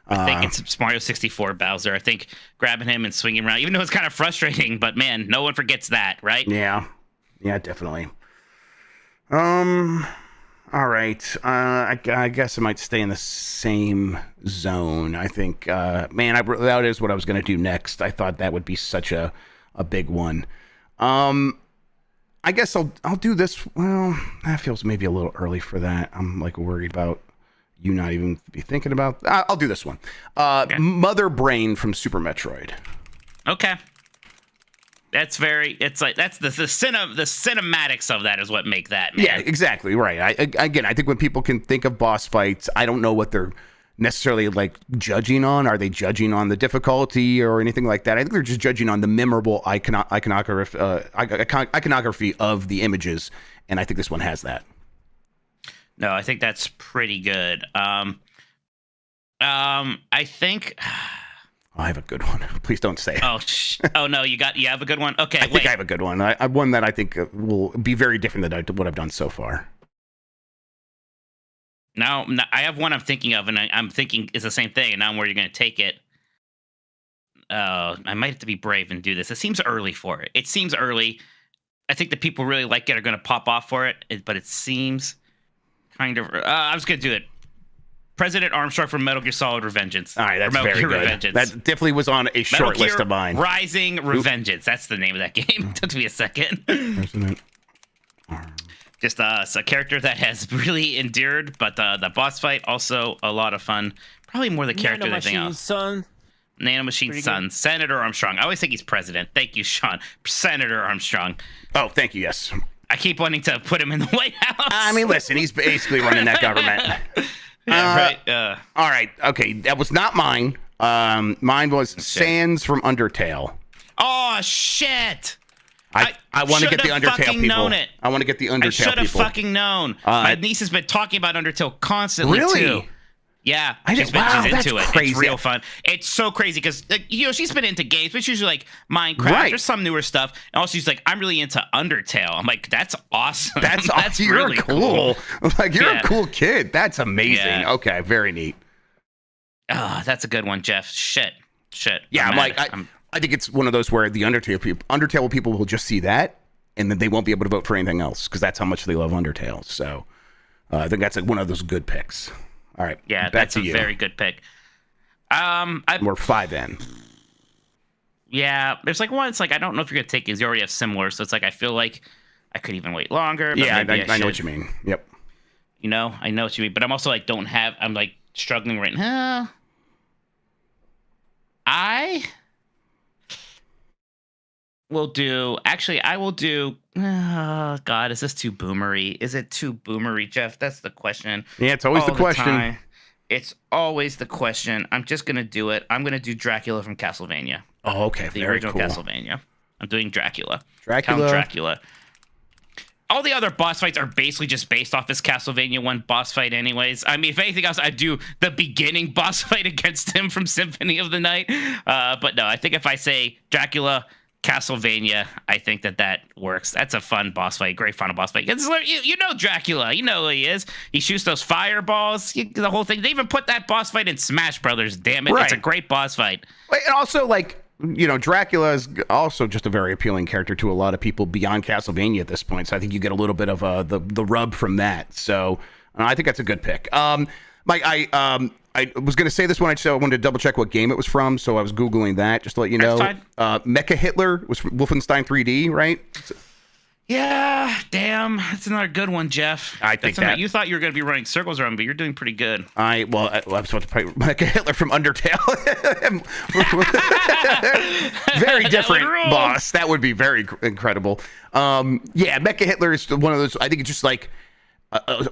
I think it's Mario 64 Bowser. I think grabbing him and swinging around, even though it's kind of frustrating, but man, no one forgets that, right? Yeah, definitely. All right. I guess I might stay in the same zone. I think, that is what I was going to do next. I thought that would be such a big one. I guess I'll do this. Well, that feels maybe a little early for that. I'm like worried about you not even be thinking about. I'll do this one. Okay. Mother Brain from Super Metroid. Okay. That's the cinematics of that is what make that, man. Yeah, exactly right. I think when people can think of boss fights, I don't know what they're necessarily like judging on. Are they judging on the difficulty or anything like that? I think they're just judging on the memorable iconography of the images, and I think this one has that. No, I think that's pretty good. I think. I have a good one. Please don't say it. Oh no, you have a good one. Okay, I think I have a good one. I one that I think will be very different than what I've done so far. Now I have one I'm thinking of, and I'm thinking it's the same thing. And now where you're going to take it. I might have to be brave and do this. It seems early for it. It seems early. I think the people really like it are going to pop off for it, but it seems kind of. I was going to do it. President Armstrong from Metal Gear Solid Revengeance. All right, that's very good. Revengeance. That definitely was on a short list of mine. Rising Revengeance. That's the name of that game. Took me a second. President. Just it's a character that has really endured, but the boss fight also a lot of fun. Probably more the character than anything else. Son. Nanomachine's son, Senator Armstrong. I always think he's president. Thank you, Sean. Senator Armstrong. Oh, thank you. Yes. I keep wanting to put him in the White House. I mean, listen, he's basically running that government. Right. All right. Okay, that was not mine. Mine was Sans from Undertale. Oh shit! I want to get the Undertale people. Known it. I want to get the Undertale people. I should have fucking known. My niece has been talking about Undertale constantly too. Yeah, she's into it. Crazy. It's real fun. It's so crazy because she's been into games, but it's usually like Minecraft or some newer stuff. And also she's like, I'm really into Undertale. I'm like, that's awesome. That's you're really cool. Like you're a cool kid. That's amazing. Yeah. Okay, very neat. Oh, that's a good one, Jeff. Shit. Yeah, I think it's one of those where the Undertale people will just see that, and then they won't be able to vote for anything else because that's how much they love Undertale. So I think that's one of those good picks. All right. Yeah, that's a very good pick. We're 5 in. Yeah, there's like one. It's like I don't know if you're gonna take these. You already have similar, so it's like I feel like I could even wait longer. But yeah, I know what you mean. Yep. I know what you mean, but I'm also like I'm like struggling right now. I will do. Actually, I will do. Oh God, is this too boomery? Is it too boomery, Jeff? That's the question. Yeah, it's always the question. It's always the question. I'm just gonna do it. I'm gonna do Dracula from Castlevania. Oh, okay. The original Castlevania. I'm doing Dracula. Count Dracula. All the other boss fights are basically just based off this Castlevania 1 boss fight anyways. I mean, if anything else, I'd do the beginning boss fight against him from Symphony of the Night. But no, I think if I say Dracula, Castlevania, I think that works. That's a fun boss fight, great final boss fight. You know Dracula, you know who he is. He shoots those fireballs, the whole thing. They even put that boss fight in Smash Brothers. Damn it, It's a great boss fight. And also, Dracula is also just a very appealing character to a lot of people beyond Castlevania at this point. So I think you get a little bit of the rub from that. So I think that's a good pick. Mike, I was going to say this one. I wanted to double check what game it was from, so I was Googling that just to let you know. Mecha Hitler was from Wolfenstein 3D, right? Yeah, damn. That's another good one, Jeff. I think that. You thought you were going to be running circles around, but you're doing pretty good. I was supposed to play Mecha Hitler from Undertale. Very different boss. That would be very incredible. Yeah, Mecha Hitler is one of those. I think it's just like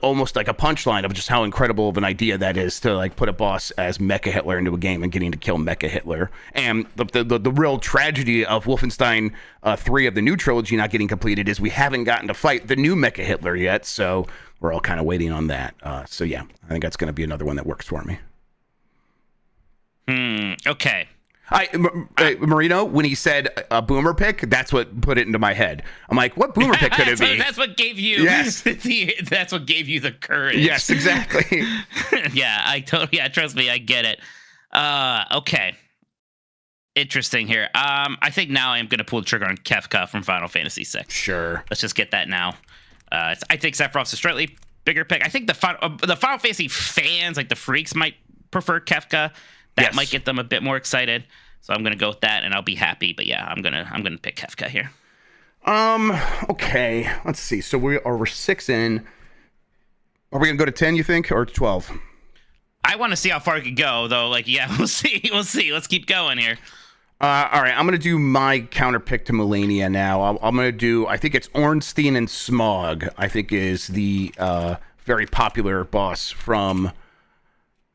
almost like a punchline of just how incredible of an idea that is to put a boss as Mecha Hitler into a game and getting to kill Mecha Hitler. And the real tragedy of Wolfenstein 3 of the new trilogy not getting completed is we haven't gotten to fight the new Mecha Hitler yet, so we're all kind of waiting on that. So yeah, I think that's going to be another one that works for me. Okay. Marino, when he said a boomer pick, that's what put it into my head. I'm like, what boomer pick could it be? That's what gave you. Yes. That's what gave you the courage. Yes, exactly. Yeah, trust me, I get it. Okay. Interesting here. I think now I'm going to pull the trigger on Kefka from Final Fantasy VI. Sure. Let's just get that now. I think Sephiroth's a slightly bigger pick. I think the Final Fantasy fans, like the freaks, might prefer Kefka. That might get them a bit more excited. So I'm gonna go with that, and I'll be happy. But yeah, I'm gonna pick Kefka here. Okay. Let's see. So we're 6 in. Are we gonna go to 10? You think, or 12? I want to see how far I could go, though. We'll see. Let's keep going here. All right. I'm gonna do my counter pick to Melania now. I'm gonna do. I think it's Ornstein and Smog. I think is the very popular boss from.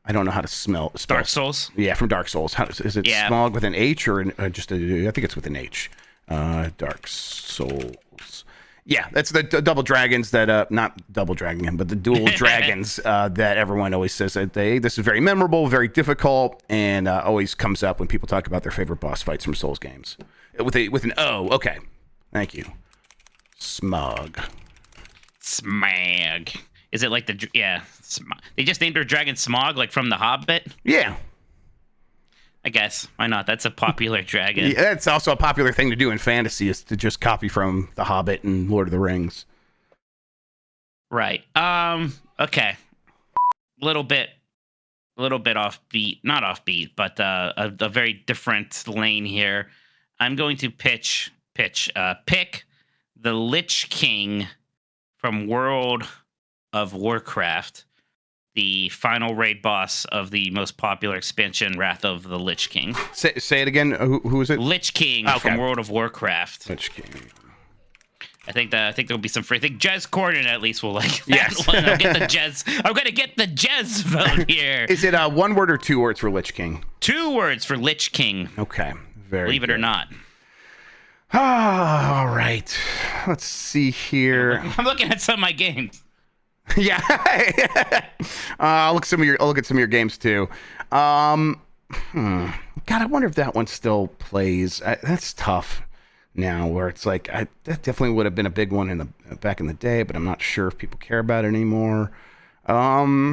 I don't know how to spell. Dark Souls? Yeah, from Dark Souls. Is it Smog with an H or just I think it's with an H. Dark Souls. Yeah, that's the double dragons that not double dragon, but the dual dragons that everyone always says that this is very memorable, very difficult, and always comes up when people talk about their favorite boss fights from Souls games. With an O. Okay, thank you. Smog. Smag. Is it like they just named their dragon Smog, like from The Hobbit? Yeah. I guess. Why not? That's a popular dragon. Yeah, it's also a popular thing to do in fantasy, is to just copy from The Hobbit and Lord of the Rings. Right. Okay. Little bit offbeat. Not offbeat, but a very different lane here. I'm going to pick the Lich King from World of Warcraft, the final raid boss of the most popular expansion, Wrath of the Lich King. Say it again. Who is it? Lich King from World of Warcraft. Lich King. I think there'll be some free. I think Jez Corden at least will like that Yes. one. I'll get the Jez. I'm gonna get the Jez vote here. Is it one word or 2 words for Lich King? 2 words for Lich King. Okay. Very Believe it or good. not. All right. Let's see here. I'm looking at some of my games. Yeah. I'll look at some of your games too. God, I wonder if that one still plays. That's tough now, where it's like that definitely would have been a big one back in the day, but I'm not sure if people care about it anymore. All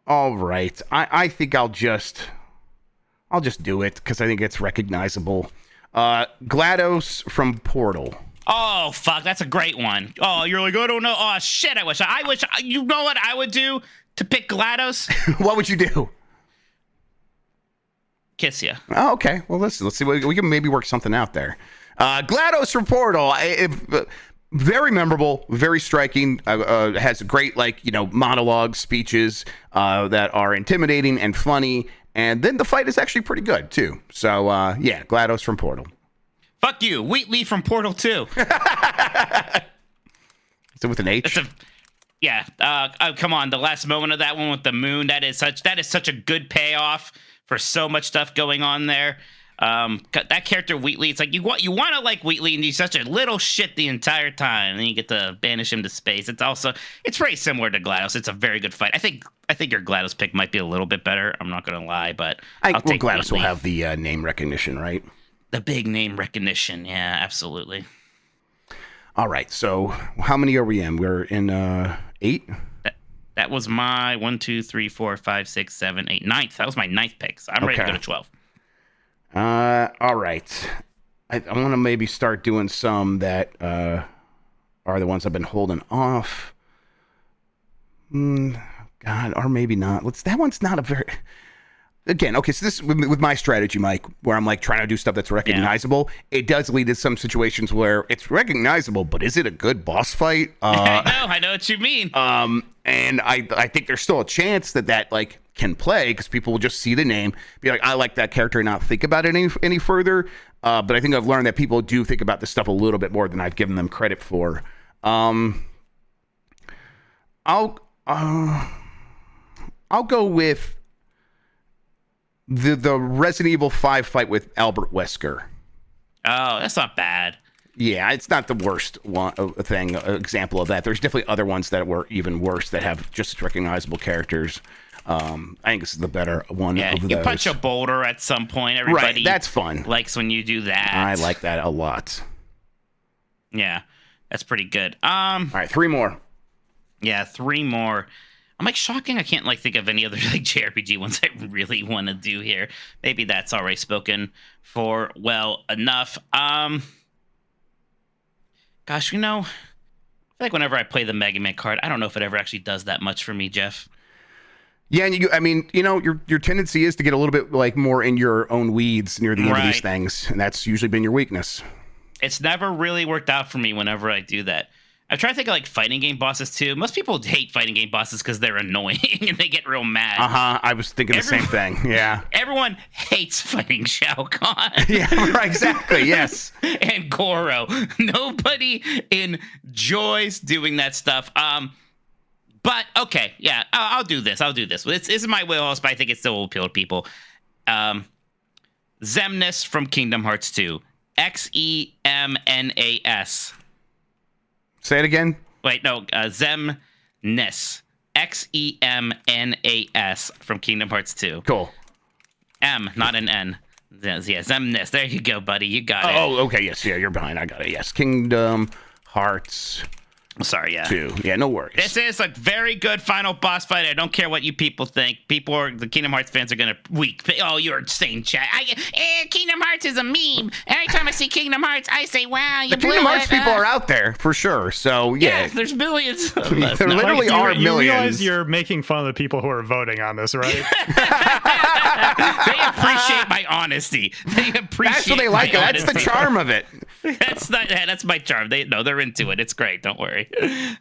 right. I think I'll just do it because I think it's recognizable. GLaDOS from Portal. Oh fuck, that's a great one. Oh, you're like, I don't know. Oh shit, I wish. You know what I would do to pick GLaDOS? What would you do? Kiss you. Oh, okay. Well, let's see. We can maybe work something out there. GLaDOS from Portal. Very memorable, very striking. Has great monologue speeches that are intimidating and funny. And then the fight is actually pretty good too. So yeah, GLaDOS from Portal. Fuck you, Wheatley from Portal 2. Is it with an H? Come on, the last moment of that one with the moon. That is such a good payoff for so much stuff going on there. That character Wheatley, it's like you want to like Wheatley, and he's such a little shit the entire time, and then you get to banish him to space. It's very similar to GLaDOS. It's a very good fight. I think your GLaDOS pick might be a little bit better. I'm not gonna lie, but I'll take GLaDOS Wheatley. will have the name recognition, right? The big name recognition, yeah, absolutely. All right, so how many are we in? We're in 8. That was my 1, 2, 3, 4, 5, 6, 7, 8, 9th. That was my 9th pick. So I'm ready to go to 12. All right. I want to maybe start doing some that are the ones I've been holding off. God, or maybe not. That one's not a very... Again, okay, so this with my strategy, Mike, where I'm like trying to do stuff that's recognizable, it does lead to some situations where it's recognizable, but is it a good boss fight? I know what you mean. And I think there's still a chance that like can play because people will just see the name, be like, I like that character, and not think about it any further. But I think I've learned that people do think about this stuff a little bit more than I've given them credit for. I'll go with the Resident Evil 5 fight with Albert Wesker. Oh, that's not bad. Yeah, it's not the worst example of that. There's definitely other ones that were even worse that have just recognizable characters. I think this is the better one of those. You punch a boulder at some point. Everybody right, that's fun. Likes when you do that. I like that a lot. Yeah, that's pretty good. All right, 3 more. Yeah, 3 more. I'm like shocking. I can't think of any other JRPG ones I really want to do here. Maybe that's already spoken for well enough. Gosh, I feel like whenever I play the Mega Man card, I don't know if it ever actually does that much for me, Jeff. Yeah, and your tendency is to get a little bit more in your own weeds near the end of these things, and that's usually been your weakness. It's never really worked out for me whenever I do that. I'm trying to think of fighting game bosses too. Most people hate fighting game bosses because they're annoying and they get real mad. I was thinking the same thing. Yeah. Everyone hates fighting Shao Kahn. Yeah, right, exactly. Yes. And Goro. Nobody enjoys doing that stuff. But okay, yeah, I'll do this. This is my wheelhouse, but I think it still will appeal to people. Xemnas from Kingdom Hearts 2. Xemnas. Say it again. Wait, no, Xemnas. Xemnas from Kingdom Hearts 2. Cool. M, not an N. Yeah, Xemnas. There you go, buddy. You got it. Oh, okay. Yes, yeah, you're behind. I got it. Yes, Kingdom Hearts Sorry, yeah. 2. Yeah, no worries. This is a very good final boss fight. I don't care what you people think. The Kingdom Hearts fans are gonna weep. Oh, you're insane, chat. Kingdom Hearts is a meme. Every time I see Kingdom Hearts, I say, "Wow, you the blew Kingdom Hearts it." people are out there for sure. So yeah, There's millions. Of us. there literally are you millions. realize you're making fun of the people who are voting on this, right? They appreciate my honesty. They appreciate. That's what they like. That's the charm of it. That's my charm. They're into it. It's great. Don't worry.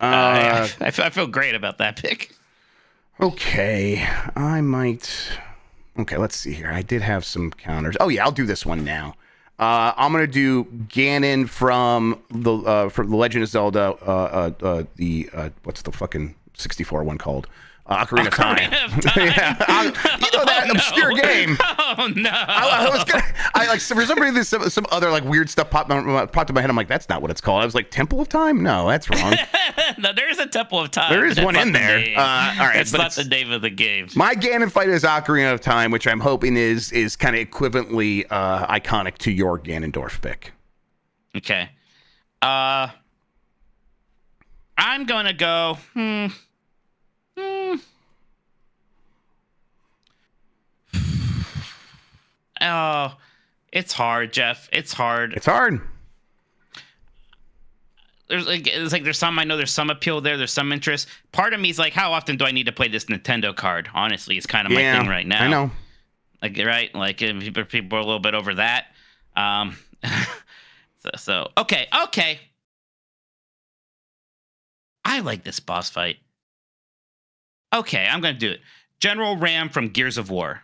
I feel great about that pick. Okay, I might. Okay, let's see here. I did have some counters. Oh yeah, I'll do this one now. I'm gonna do Ganon from the Legend of Zelda. What's the fucking 64 one called? Ocarina of Time. Yeah, you know that obscure game. Oh no! I was gonna. For some reason some other like weird stuff popped in my head. I'm like, that's not what it's called. I was like, Temple of Time? No, that's wrong. No, there is a Temple of Time. There is one in there. All right, it's not the name of the game. My Ganon fight is Ocarina of Time, which I'm hoping is kind of equivalently iconic to your Ganondorf pick. Okay. I'm gonna go. Oh, it's hard, Jeff. It's hard. It's hard. There's some I know. There's some appeal there. There's some interest. Part of me is like, how often do I need to play this Nintendo card? Honestly, it's kind of my thing right now. I know. Like, right? Like people are a little bit over that. So okay. I like this boss fight. Okay, I'm gonna do it. General Ram from Gears of War.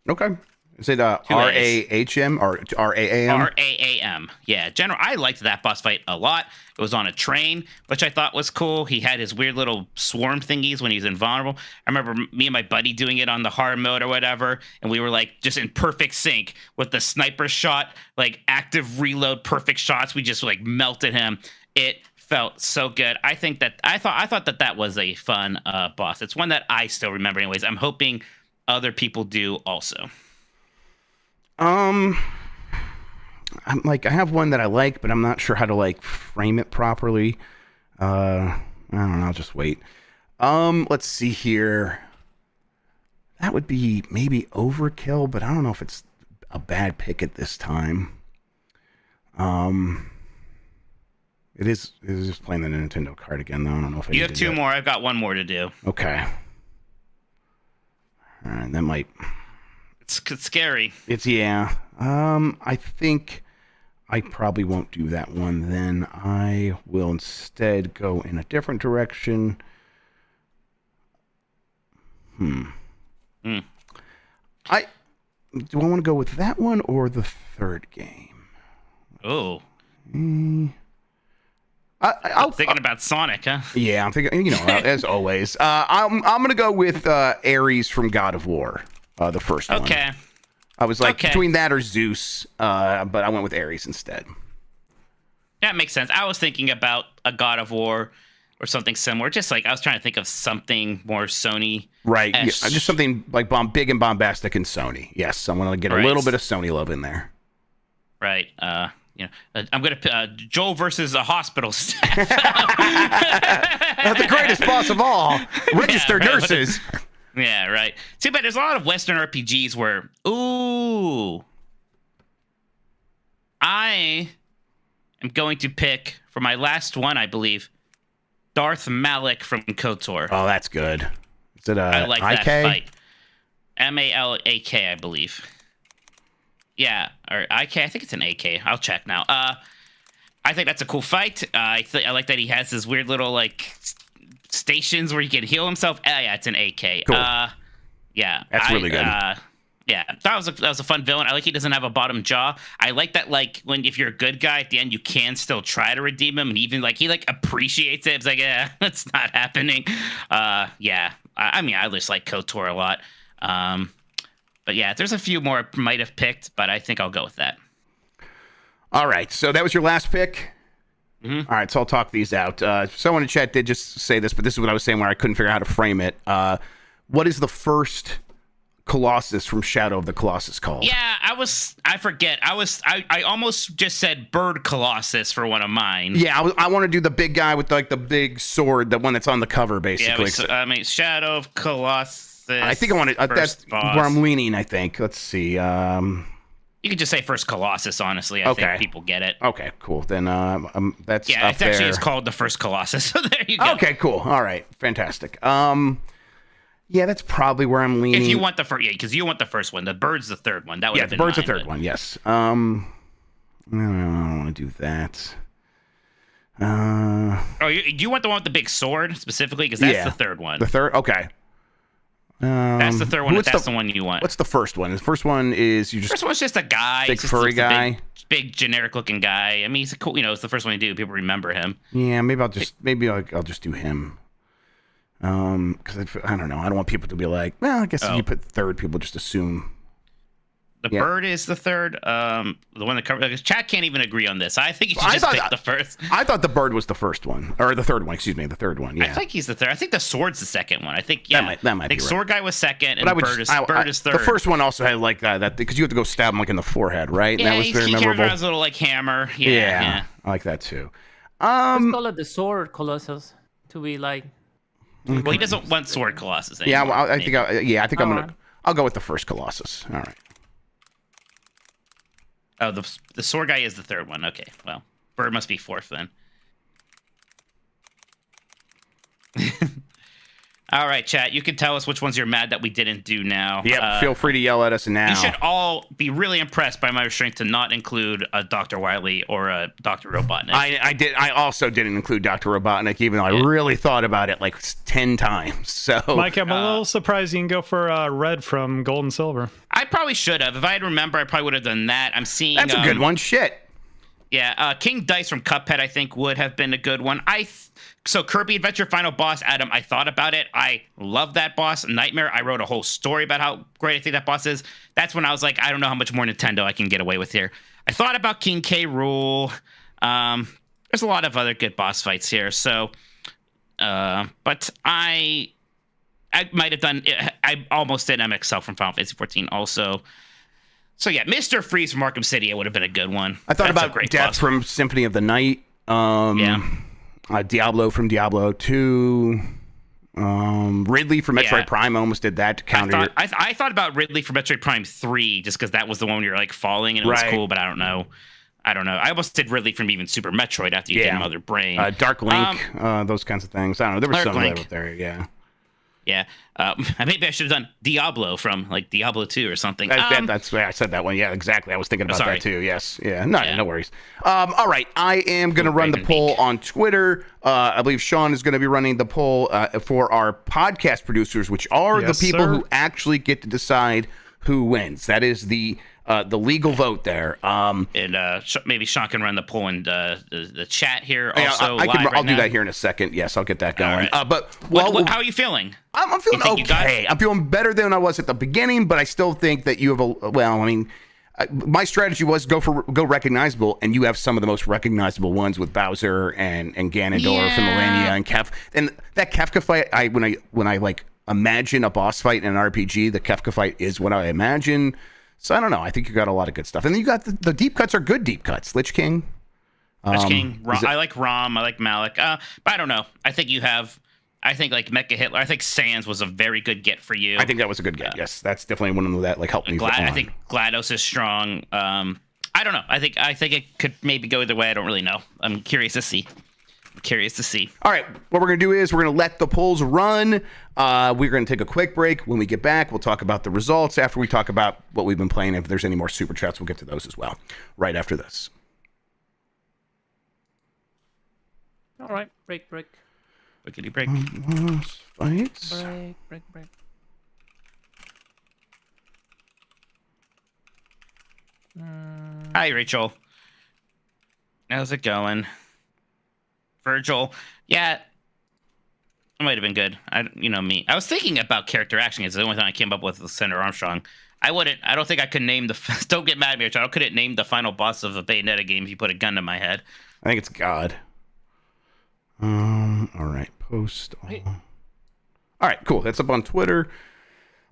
Okay. Is it R-A-H-M or R-A-A-M? R-A-A-M. Yeah, General. I liked that boss fight a lot. It was on a train, which I thought was cool. He had his weird little swarm thingies when he's invulnerable. I remember me and my buddy doing it on the hard mode or whatever, and we were like just in perfect sync with the sniper shot, like active reload, perfect shots. We just like melted him. It felt so good. I thought that was a fun boss. It's one that I still remember anyways. I'm hoping other people do also. I'm like, I have one that I like, but I'm not sure how to like frame it properly. I don't know. I'll just wait. Let's see here. That would be maybe overkill, but I don't know if it's a bad pick at this time. It is just playing the Nintendo card again, though. I don't know if you have two more. I've got one more to do. Okay. All right, that might. It's scary. Yeah. I think I probably won't do that one then. I will instead go in a different direction. Do I want to go with that one or the third game? Oh. I'm thinking about Sonic, huh? Yeah, I'm thinking, as always. I'm going to go with Ares from God of War, the first one. Okay. I was like between that or Zeus, but I went with Ares instead. That makes sense. I was thinking about a God of War or something similar. Just like I was trying to think of something more Sony. Right. Yeah, just something like big and bombastic in Sony. Yes, I want to get a little bit of Sony love in there. Right. I'm gonna Joel versus a hospital staff. The greatest boss of all, registered nurses. Yeah, right. Too bad there's a lot of Western RPGs where, I am going to pick for my last one, I believe, Darth Malak from KOTOR. Oh, that's good. Is it I like IK? that fight. M-A-L-A-K, I believe. Yeah, or IK. I think it's an AK. I'll check now. I think that's a cool fight. I like that he has this weird little like stations where he can heal himself. Yeah, it's an AK. Cool. Yeah, that's really good. Yeah, that was a fun villain. I like he doesn't have a bottom jaw. I like that if you're a good guy at the end, you can still try to redeem him, and even he appreciates it. It's like, yeah, it's not happening. Yeah, I just like KOTOR a lot. But yeah, there's a few more I might have picked, but I think I'll go with that. All right, so that was your last pick. All right, so I'll talk these out. Someone in chat did just say this, but this is what I was saying where I couldn't figure out how to frame it. What is the first Colossus from Shadow of the Colossus called? Yeah, I forget. I almost just said Bird Colossus for one of mine. Yeah, I want to do the big guy with like the big sword, the one that's on the cover, basically. Yeah, Shadow of Colossus. I think I want to. That's boss. where I'm leaning. I think. Let's see. You could just say first Colossus. Honestly, I think people get it. Okay, cool. Then that's yeah. Up It's actually there. is called the first Colossus. So there you go. Okay, cool. All right, fantastic. Yeah, that's probably where I'm leaning. If you want the first, because you want the first one. The Bird's the third one. That would have been the Bird's mine, the third one. Yes. I don't want to do that. Oh, do you want the one with the big sword specifically? Because that's the third one. The third. Okay. That's the third one. That's the one you want. What's the first one? The first one is you just. First one's just a guy. Big furry guy. Big generic looking guy. I mean, he's a cool. It's the first one you do. People remember him. Yeah, maybe I'll just do him. Because I don't know. I don't want people to be like, well, I guess if you put third, people just assume. The Bird is the third. The one that covers. Chat can't even agree on this. I think you should just pick the first. I thought the Bird was the first one, or the third one. Excuse me, the third one. Yeah. I think he's the third. I think the Sword's the second one. I think that might be right. Sword guy was second, and Bird is third. The first one also had like that because you have to go stab him like in the forehead, right? Yeah, and that was very he memorable. carries around his little like hammer. Yeah. I like that too. Let's call it the Sword Colossus to be like. Well, he doesn't want Sword Colossus anymore. Yeah, well, I think I'll go with the first Colossus. All right. Oh, the sword guy is the third one. Okay, well, Bird must be fourth then. All right, chat. You can tell us which ones you're mad that we didn't do now. Yep, feel free to yell at us now. You should all be really impressed by my restraint to not include a Dr. Wily or a Dr. Robotnik. I also didn't include Dr. Robotnik, even though I really thought about it like 10 times. So, Mike, I'm a little surprised you can go for Red from Gold and Silver. I probably should have. If I had remembered, I probably would have done that. I'm seeing. That's a good one. Shit. Yeah, King Dice from Cuphead, I think, would have been a good one. So Kirby Adventure Final Boss, Adam, I thought about it. I love that boss. Nightmare, I wrote a whole story about how great I think that boss is. That's when I was like, I don't know how much more Nintendo I can get away with here. I thought about King K. Rool. There's a lot of other good boss fights here. So, but I might have done. I almost did MXL from Final Fantasy 14 also. So yeah, Mr. Freeze from Arkham City, it would have been a good one. I thought about Death from Symphony of the Night. Diablo from Diablo 2. Ridley from Metroid Prime almost did that to counter. I thought about Ridley from Metroid Prime 3 just because that was the one where you're like falling and it was cool, but I don't know. I almost did Ridley from even Super Metroid after you did Mother Brain. Dark Link, those kinds of things. I don't know. There was some out there, yeah. Yeah, maybe I should have done Diablo from like Diablo 2 or something. That's why I said that one. Yeah, exactly. I was thinking about that too. Yes. Yeah. No worries. All right. I am going to run the poll on Twitter. I believe Sean is going to be running the poll for our podcast producers, which are the people who actually get to decide who wins. That is the legal vote there. And maybe Sean can run the poll in the chat here. Yeah, also, I'll do that here in a second. Yes, I'll get that going. Right. But how are you feeling? I'm feeling okay. I'm feeling better than I was at the beginning, but I still think that you have my strategy was go recognizable, and you have some of the most recognizable ones with Bowser and Ganondorf and Melania and Kef. And that Kefka fight, when I like imagine a boss fight in an RPG, the Kefka fight is what I imagine. So I don't know. I think you got a lot of good stuff, and then you got the deep cuts are good deep cuts. Lich King. I like Rom. I like Malik. But I don't know. I think you have. I think like Mecha Hitler. I think Sans was a very good get for you. I think that was a good get. Yes, that's definitely one of that like helped me. I think GLaDOS is strong. I don't know. I think it could maybe go either way. I don't really know. I'm curious to see. All right, what we're going to do is we're going to let the polls run. We're going to take a quick break. When we get back, we'll talk about the results. After we talk about what we've been playing, if there's any more super chats, we'll get to those as well. Right after this. All right, break. Wickedy break. Fights. Break. Hi, Rachel. How's it going? Virgil, yeah, it might have been good. Me. I was thinking about character action. It's the only thing I came up with Senator Armstrong. I wouldn't. I don't think I could name the. Don't get mad at me, Richard. I couldn't name the final boss of a Bayonetta game if you put a gun to my head. I think it's God. All right. Post. All right. Cool. That's up on Twitter.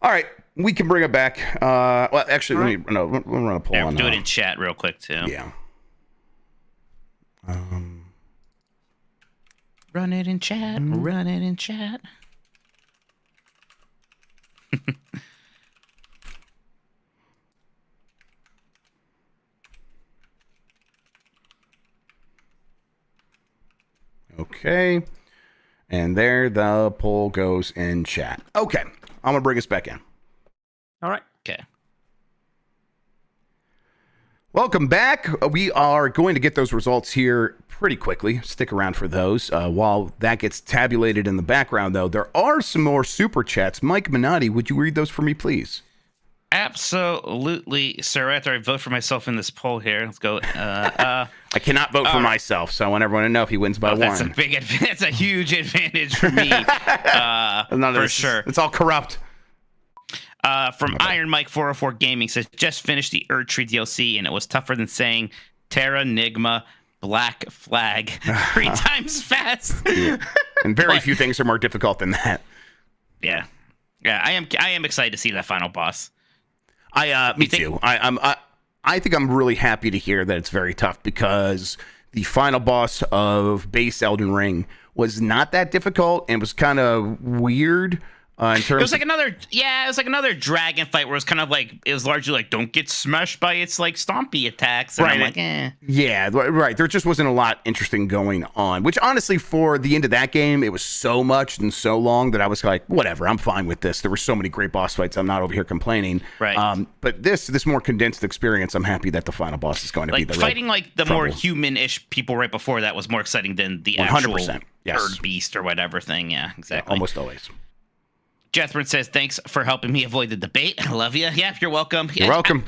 All right. We can bring it back. Well, actually, we'll run a poll on. Do it in chat real quick too. Yeah. Run it in chat. Run it in chat. Okay. And there the poll goes in chat. Okay. I'm going to bring us back in. All right. Okay. Welcome back. We are going to get those results here pretty quickly. Stick around for those. While that gets tabulated in the background, though, there are some more super chats. Mike Minotti, would you read those for me, please? Absolutely, sir. After I vote for myself in this poll here, let's go. I cannot vote for myself, so I want everyone to know if he wins by one. That's a that's a huge advantage for me, for sure. It's all corrupt. From Iron Mike 404 Gaming says, just finished the ERDTREE DLC and it was tougher than saying Terra Nigma Black Flag 3 times fast. Yeah. And very few things are more difficult than that. Yeah, I am excited to see that final boss. Me too. I think I'm really happy to hear that it's very tough because the final boss of base Elden Ring was not that difficult and was kind of weird. In terms it was like another dragon fight where it was kind of like, it was largely like, don't get smashed by its like stompy attacks. And right. I'm like, eh. Yeah, right. There just wasn't a lot interesting going on, which honestly, for the end of that game, it was so much and so long that I was like, whatever, I'm fine with this. There were so many great boss fights. I'm not over here complaining. Right. But this more condensed experience, I'm happy that the final boss is going to be the fighting like the more human-ish people right before that was more exciting than the 100%, actual bird beast or whatever thing. Yeah, exactly. Yeah, almost always. Jethrin says, thanks for helping me avoid the debate. I love you. Yeah, you're welcome. You're welcome.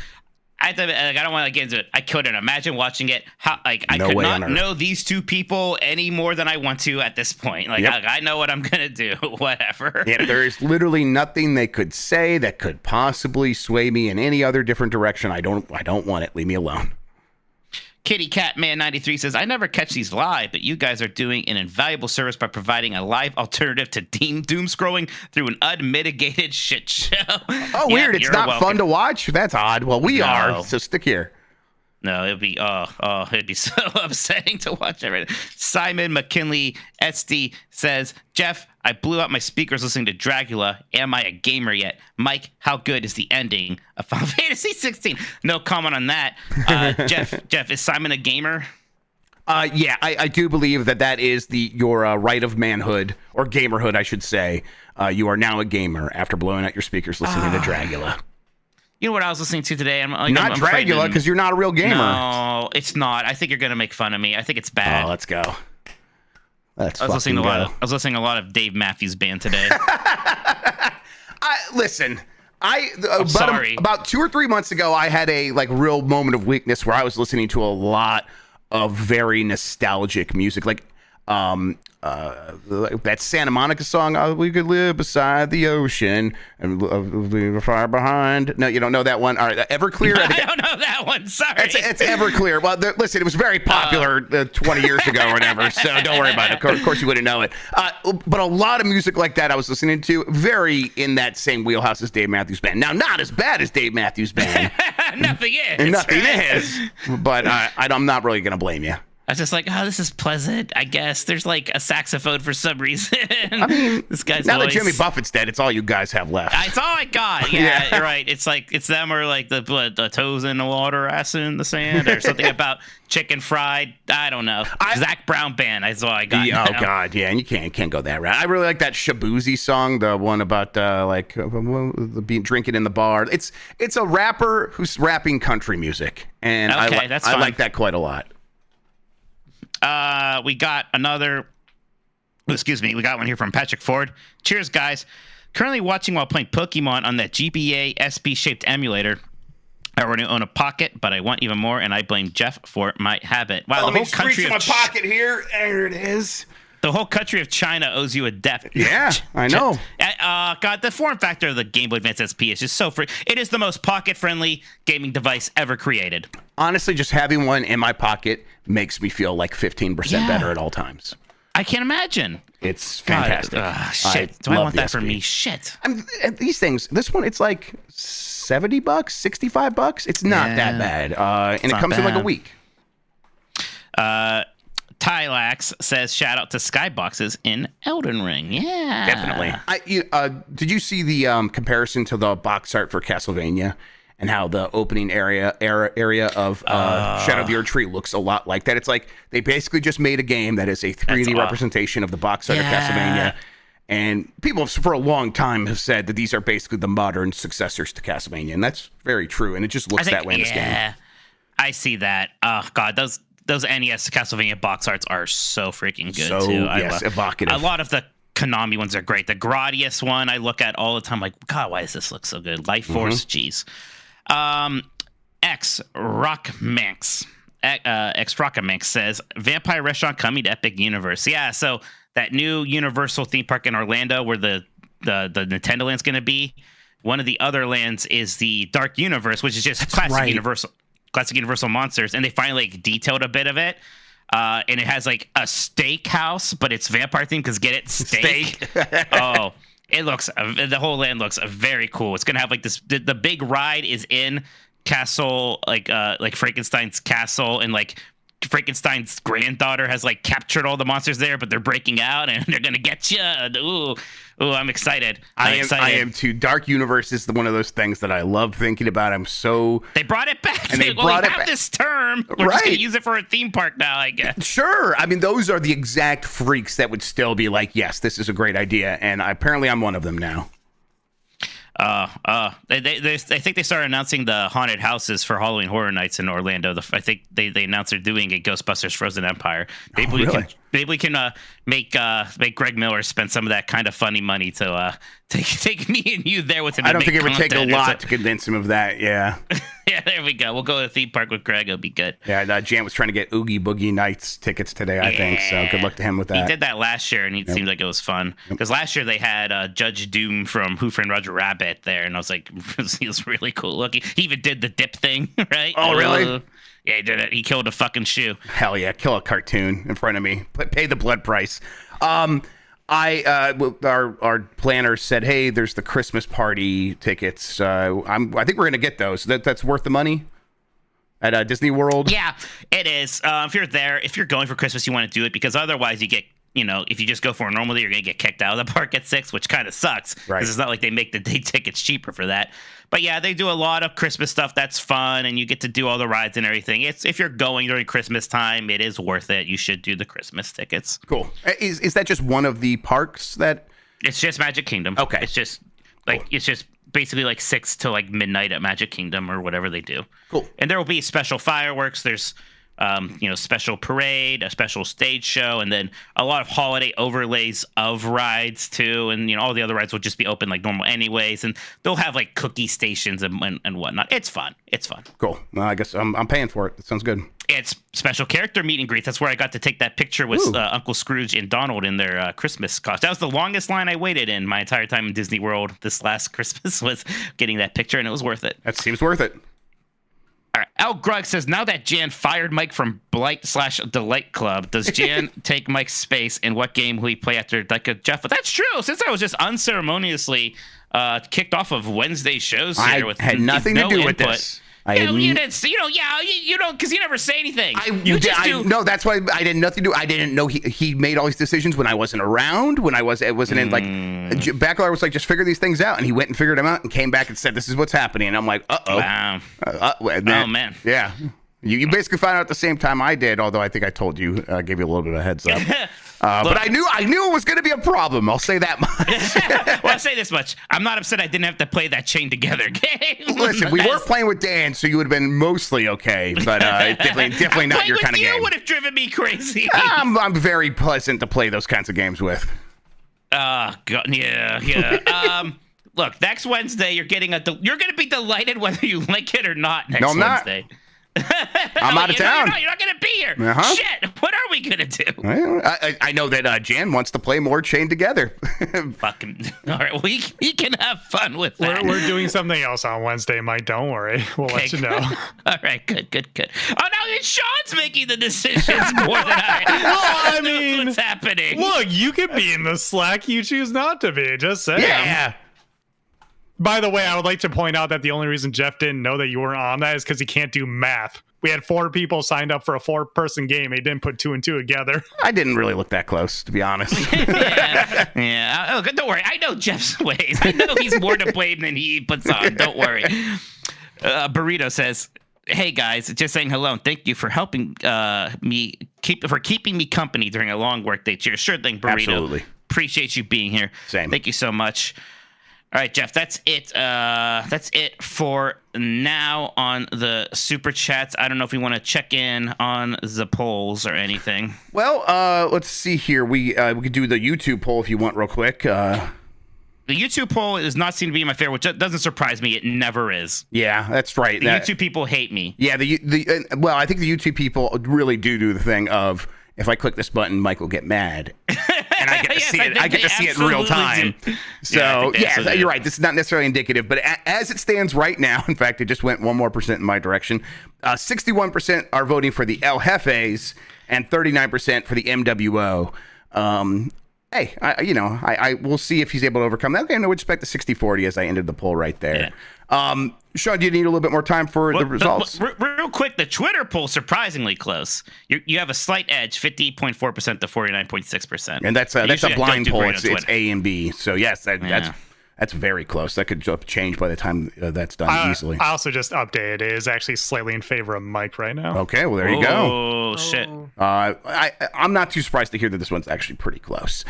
I don't want to get into it. I couldn't imagine watching it. I could not know these two people any more than I want to at this point. I know what I'm going to do. Whatever. Yeah, there is literally nothing they could say that could possibly sway me in any other different direction. I don't want it. Leave me alone. Kitty Cat Man 93 says, I never catch these live, but you guys are doing an invaluable service by providing a live alternative to doom scrolling through an unmitigated shit show. Oh, weird. It's not fun to watch? That's odd. Well, we are, so stick here. No, it'd be it'd be so upsetting to watch everything. Simon McKinley SD says, Jeff, I blew out my speakers listening to Dracula. Am I a gamer yet? Mike, how good is the ending of Final Fantasy 16? No comment on that. Jeff, is Simon a gamer? Yeah, I do believe that is your right of manhood, or gamerhood, I should say. You are now a gamer after blowing out your speakers listening to Dracula. You know what I was listening to today? I'm Dracula, because you're not a real gamer. No, it's not. I think you're going to make fun of me. I think it's bad. Oh, let's go. I was listening a lot of Dave Matthews Band today. Listen, sorry. About 2 or 3 months ago, I had a real moment of weakness where I was listening to a lot of very nostalgic music, that Santa Monica song, we could live beside the ocean and leave a fire behind. No, you don't know that one? All right, Everclear. I don't know that one. Sorry. It's Everclear. Well, listen, it was very popular 20 years ago or whatever, so don't worry about it. Of course you wouldn't know it. But a lot of music like that I was listening to, very in that same wheelhouse as Dave Matthews Band. Now, not as bad as Dave Matthews Band. Nothing is. Nothing is. But I'm not really going to blame you. I was just like, oh, this is pleasant, I guess. There's like a saxophone for some reason. I mean, this guy's now voice. that Jimmy Buffett's dead, it's all you guys have left. It's all I got. Yeah, you're right. It's like, it's them or like the toes in the water, ass in the sand, or something about chicken fried. I don't know. Zach Brown Band. That's all I got. Oh God, yeah, and you can't go that route. I really like that Shabuzi song, the one about drinking in the bar. It's a rapper who's rapping country music, and that's fine. I like that quite a lot. We got another. Excuse me. We got one here from Patrick Ford. Cheers, guys. Currently watching while playing Pokemon on that GBA SP-shaped emulator. I already own a Pocket, but I want even more, and I blame Jeff for my habit. Wow, the whole country. Reach in my pocket here. There it is. The whole country of China owes you a debt. Yeah, I know. God, the form factor of the Game Boy Advance SP is just so free. It is the most pocket-friendly gaming device ever created. Honestly, just having one in my pocket makes me feel like 15% better at all times. I can't imagine. It's fantastic. Shit. Do I want that for me? Shit. These things, this one, it's like $70, $65. It's not that bad. And it comes in like a week. Tylax says, shout out to Skyboxes in Elden Ring. Yeah. Definitely. Did you see the comparison to the box art for Castlevania and how the opening area of Shadow of the ERDTREE looks a lot like that? It's like they basically just made a game that is a 3D representation of the box art of Castlevania. And people for a long time have said that these are basically the modern successors to Castlevania. And that's very true. And it just looks that way in this game. Yeah, I see that. Oh, God, those NES Castlevania box arts are so freaking good, too. Yes, evocative. A lot of the Konami ones are great. The Gradius one I look at all the time like, God, why does this look so good? Life Force, jeez. X Rockaminx says, Vampire Restaurant coming to Epic Universe. Yeah, so that new Universal theme park in Orlando where the Nintendo Land's going to be, one of the other lands is the Dark Universe, which is just classic Universal monsters, and they finally like detailed a bit of it. And it has like a steakhouse, but it's vampire themed because get it, steak. Oh, it looks, the whole land looks very cool. It's gonna have like this. The big ride is in castle, like Frankenstein's castle, and like Frankenstein's granddaughter has like captured all the monsters there, but they're breaking out and they're gonna get you. Ooh, I'm excited. I am too. Dark Universe is one of those things that I love thinking about. They brought it back. And they brought it back. This term. We're just gonna use it for a theme park now, I guess. Sure. I mean, those are the exact freaks that would still be like, yes, this is a great idea, and apparently I'm one of them now. I think they started announcing the haunted houses for Halloween Horror Nights in Orlando. I think they announced they're doing a Ghostbusters Frozen Empire. Maybe we can make Greg Miller spend some of that kind of funny money to take me and you there with him. I don't think it would take a lot to convince him of that. Yeah. Yeah, there we go. We'll go to the theme park with Greg. It'll be good. Yeah, Jan was trying to get Oogie Boogie Nights tickets today, I think. So good luck to him with that. He did that last year, and it seemed like it was fun. Because last year they had Judge Doom from Who Framed Roger Rabbit there, and I was like, he was really cool looking. He even did the dip thing, right? Oh, really? Yeah, he did it. He killed a fucking shoe. Hell yeah, kill a cartoon in front of me. Pay the blood price. Our planner said, hey, there's the Christmas party tickets. I think we're gonna get those. That's worth the money at Disney World. Yeah, it is. If you're there, if you're going for Christmas, you want to do it because otherwise you get, if you just go for it normally, you're gonna get kicked out of the park at 6, which kind of sucks. Right. Because it's not like they make the day tickets cheaper for that. But yeah, they do a lot of Christmas stuff. That's fun, and you get to do all the rides and everything. If you're going during Christmas time, it is worth it. You should do the Christmas tickets. Cool. Is that just one of the parks that? It's just Magic Kingdom. Okay. It's just it's just basically like 6 to like midnight at Magic Kingdom or whatever they do. Cool. And there will be special fireworks. There's special parade, a special stage show, and then a lot of holiday overlays of rides too. And all the other rides will just be open like normal anyways. And they'll have like cookie stations and whatnot. It's fun. Cool. Well, I guess I'm paying for it. That sounds good. It's special character meet and greets. That's where I got to take that picture with Uncle Scrooge and Donald in their Christmas costume. That was the longest line I waited in my entire time in Disney World this last Christmas, was getting that picture, and it was worth it. That seems worth it. All right. Al Grug says, now that Jan fired Mike from Blight/Delight Club, does Jan take Mike's space, and what game will he play after Jeff? But that's true. Since I was just unceremoniously kicked off of Wednesday shows here I had nothing to do with this. You didn't, you don't, because you never say anything. No, that's why I didn't nothing to do. I didn't know he made all these decisions when I wasn't around. When it wasn't in like Backlar was like, just figure these things out, and he went and figured them out and came back and said, this is what's happening. And I'm like, wow. Oh man, yeah. You basically found out at the same time I did, although I think I told you, gave you a little bit of a heads up. But I knew it was going to be a problem. I'll say that much. Well, I'll say this much. I'm not upset I didn't have to play that chain together game. Listen, we weren't playing with Dan, so you would have been mostly okay. But definitely not your kind of game. You would have driven me crazy. I'm very pleasant to play those kinds of games with. God, yeah. Look, next Wednesday you're going to be delighted whether you like it or not. Next Wednesday. I'm out of town. You're not going to be here. Uh-huh. Shit. What are we going to do? Well, I know that Jan wants to play more Chained Together. Fucking. All right. We can have fun with that. We're doing something else on Wednesday, Mike. Don't worry. We'll let you know. All right. Good. Oh, now it's Sean's making the decisions more than I. Well, I knows mean, what's happening. Look, you can be in the Slack. You choose not to be. Just saying. Yeah. By the way, I would like to point out that the only reason Jeff didn't know that you were on that is because he can't do math. We had 4 people signed up for a 4-person game. He didn't put 2 and 2 together. I didn't really look that close, to be honest. Yeah. Oh, don't worry. I know Jeff's ways. I know he's more to blame than he puts on. Don't worry. Burrito says, "Hey guys, just saying hello and thank you for helping keeping me company during a long workday. Cheers." Sure thing, Burrito. Absolutely. Appreciate you being here. Same. Thank you so much. All right, Jeff, that's it. That's it for now on the super chats. I don't know if we want to check in on the polls or anything. Well, let's see here. We could do the YouTube poll if you want, real quick. The YouTube poll does not seem to be my favorite, which doesn't surprise me. It never is. Yeah, that's right. The YouTube people hate me. Yeah, well, I think the YouTube people really do the thing of, if I click this button, Mike will get mad, and I get to see it. I get to see it in real time. Do. So Yeah, you're right. This is not necessarily indicative, but as it stands right now, in fact, it just went 1 more % in my direction. 61% are voting for the El Jefes and 39% for the MWO. Hey, I will see if he's able to overcome that. Okay, I would expect the 60-40 as I ended the poll right there. Yeah. Sean, do you need a little bit more time for the results? Real quick, the Twitter poll surprisingly close. You have a slight edge, 50.4% to 49.6%. And that's a blind poll. It's A and B. So yes, that's very close. That could change by the time that's done easily. I also just updated. It is actually slightly in favor of Mike right now. Okay, well there you go. Oh shit. I'm not too surprised to hear that this one's actually pretty close.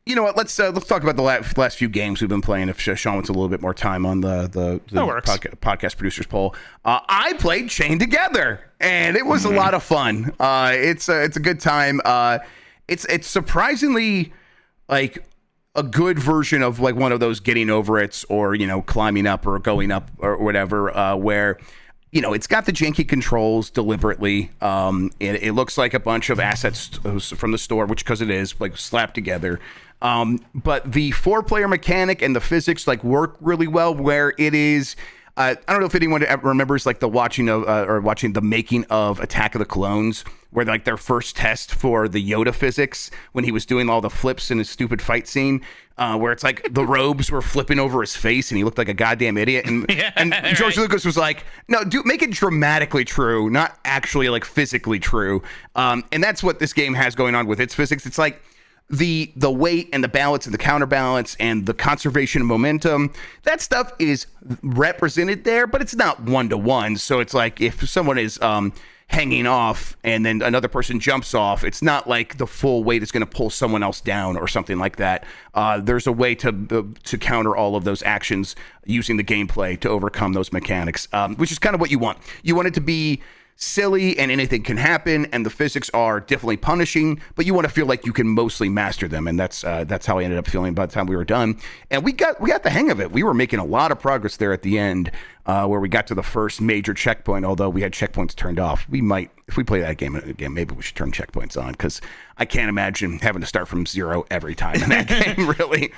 You know what? Let's talk about the last few games we've been playing. If Sean wants a little bit more time on the podcast producers poll, I played Chained Together, and it was a lot of fun. It's a good time. It's surprisingly like a good version of like one of those getting over it or climbing up or going up or whatever, where it's got the janky controls deliberately. It looks like a bunch of assets from the store, which because it is like slapped together. But the 4-player mechanic and the physics like work really well where it is. I don't know if anyone ever remembers like the watching the making of Attack of the Clones, where like their first test for the Yoda physics when he was doing all the flips in his stupid fight scene, where it's like the robes were flipping over his face and he looked like a goddamn idiot. And George Lucas was like, no, make it dramatically true, not actually like physically true. And that's what this game has going on with its physics. It's like the weight and the balance and the counterbalance and the conservation of momentum, that stuff is represented there, but it's not 1-to-1. So it's like if someone is hanging off and then another person jumps off, it's not like the full weight is going to pull someone else down or something like that. There's a way to counter all of those actions using the gameplay to overcome those mechanics, which is kind of what you want. You want it to be silly and anything can happen, and the physics are definitely punishing, but you want to feel like you can mostly master them, and that's how I ended up feeling by the time we were done. And we got the hang of it. We were making a lot of progress there at the end, where we got to the first major checkpoint. Although we had checkpoints turned off, we might, if we play that game again, maybe we should turn checkpoints on, because I can't imagine having to start from 0 every time in that game. Really,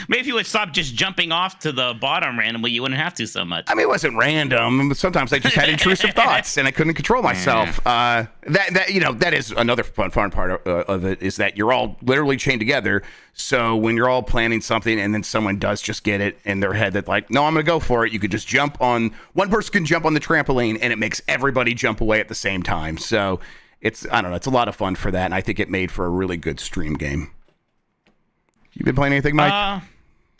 maybe if you would stop just jumping off to the bottom randomly, you wouldn't have to so much. I mean, it wasn't random. But sometimes I just had intrusive thoughts and I couldn't control myself. That is another fun part of it, is that you're all literally chained together. So when you're all planning something and then someone does just get it in their head that like, no, I'm going to go for it, you could just jump on, one person can jump on the trampoline and it makes everybody jump away at the same time. So it's a lot of fun for that. And I think it made for a really good stream game. You been playing anything, Mike?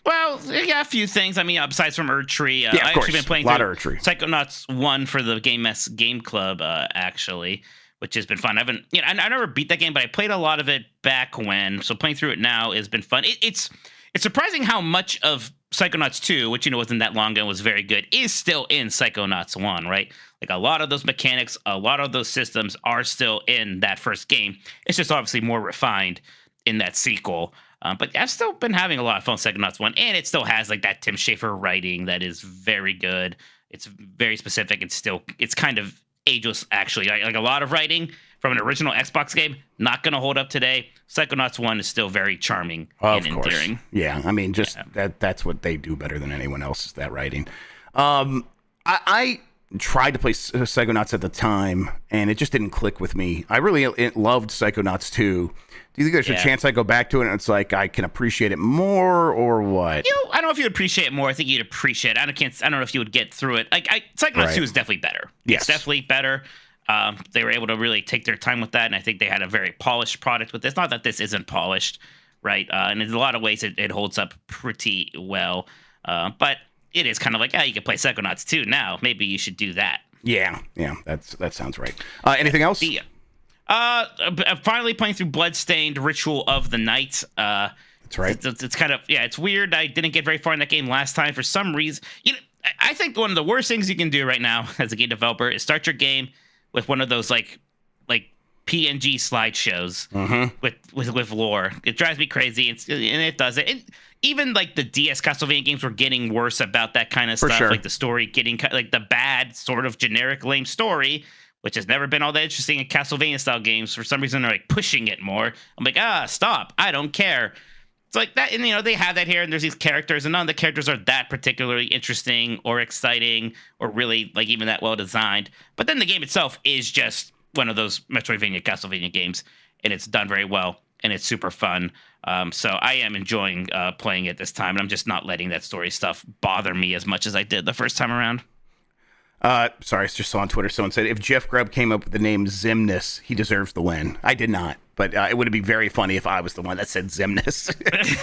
Well, yeah, a few things. I mean, besides from ERDTREE, of course. I've actually been playing a lot of ERDTREE. Psychonauts 1 for the Game Club, actually, which has been fun. I never beat that game, but I played a lot of it back when. So playing through it now has been fun. It's surprising how much of Psychonauts 2, which wasn't that long ago and was very good, is still in Psychonauts 1, right? Like a lot of those mechanics, a lot of those systems are still in that first game. It's just obviously more refined in that sequel. But I've still been having a lot of fun with Psychonauts 1, and it still has like that Tim Schafer writing that is very good. It's very specific. It's kind of ageless, actually. Like a lot of writing from an original Xbox game, not going to hold up today. Psychonauts 1 is still very charming and endearing. Yeah, I mean, that's what they do better than anyone else, is that writing. I tried to play Psychonauts at the time, and it just didn't click with me. I really loved Psychonauts 2. Do you think there's a chance I go back to it and it's like I can appreciate it more, or what? I don't know if you would appreciate it more. I think you'd appreciate it. I don't know if you would get through it. Psychonauts 2 is definitely better. Yes. It's definitely better. They were able to really take their time with that, and I think they had a very polished product with this. Not that this isn't polished, right? And in a lot of ways, it holds up pretty well. But it is kind of like, you can play Psychonauts 2 now. Maybe you should do that. Yeah, that sounds right. Anything else? Finally playing through Bloodstained Ritual of the Night. That's right. It's kind of, it's weird. I didn't get very far in that game last time for some reason. I think one of the worst things you can do right now as a game developer is start your game with one of those like PNG slideshows with lore. It drives me crazy, and it does it. Even like the DS Castlevania games were getting worse about that kind of stuff. Sure. Like the story getting like the bad sort of generic lame story, which has never been all that interesting in Castlevania style games. For some reason, they're like pushing it more. I'm like, stop! I don't care. It's like that, and they have that here, and there's these characters, and none of the characters are that particularly interesting or exciting or really like even that well designed. But then the game itself is just one of those Metroidvania Castlevania games, and it's done very well, and it's super fun. So I am enjoying playing it this time, and I'm just not letting that story stuff bother me as much as I did the first time around. Sorry, I just saw on Twitter someone said if Jeff Grubb came up with the name Zimnus, he deserves the win. I did not, but it would be very funny if I was the one that said Zimnus.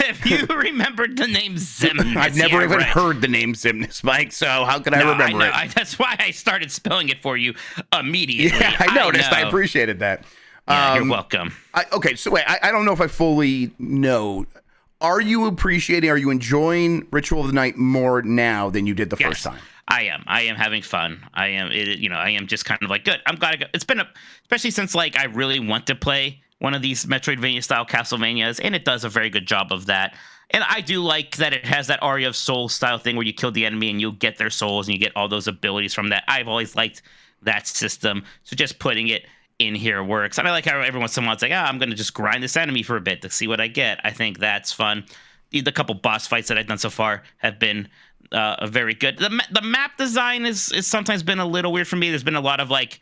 If you remembered the name Zimnus. I've never even heard the name Zimnus, Mike, so how could I remember it? That's why I started spelling it for you immediately. Yeah, I noticed. I appreciated that. Yeah, you're welcome. Okay, so wait, I don't know if I fully know. Are you enjoying Ritual of the Night more now than you did the first time? I am having fun. I am just kind of like, good. I'm glad I got. It's been especially since like I really want to play one of these Metroidvania style Castlevanias, and it does a very good job of that. And I do like that it has that Aria of Soul style thing where you kill the enemy and you get their souls and you get all those abilities from that. I've always liked that system, so just putting it in here works. And I like how every once in a while it's like, I'm going to just grind this enemy for a bit to see what I get. I think that's fun. The couple boss fights that I've done so far have been very good. The map design is sometimes been a little weird for me. There's been a lot of like,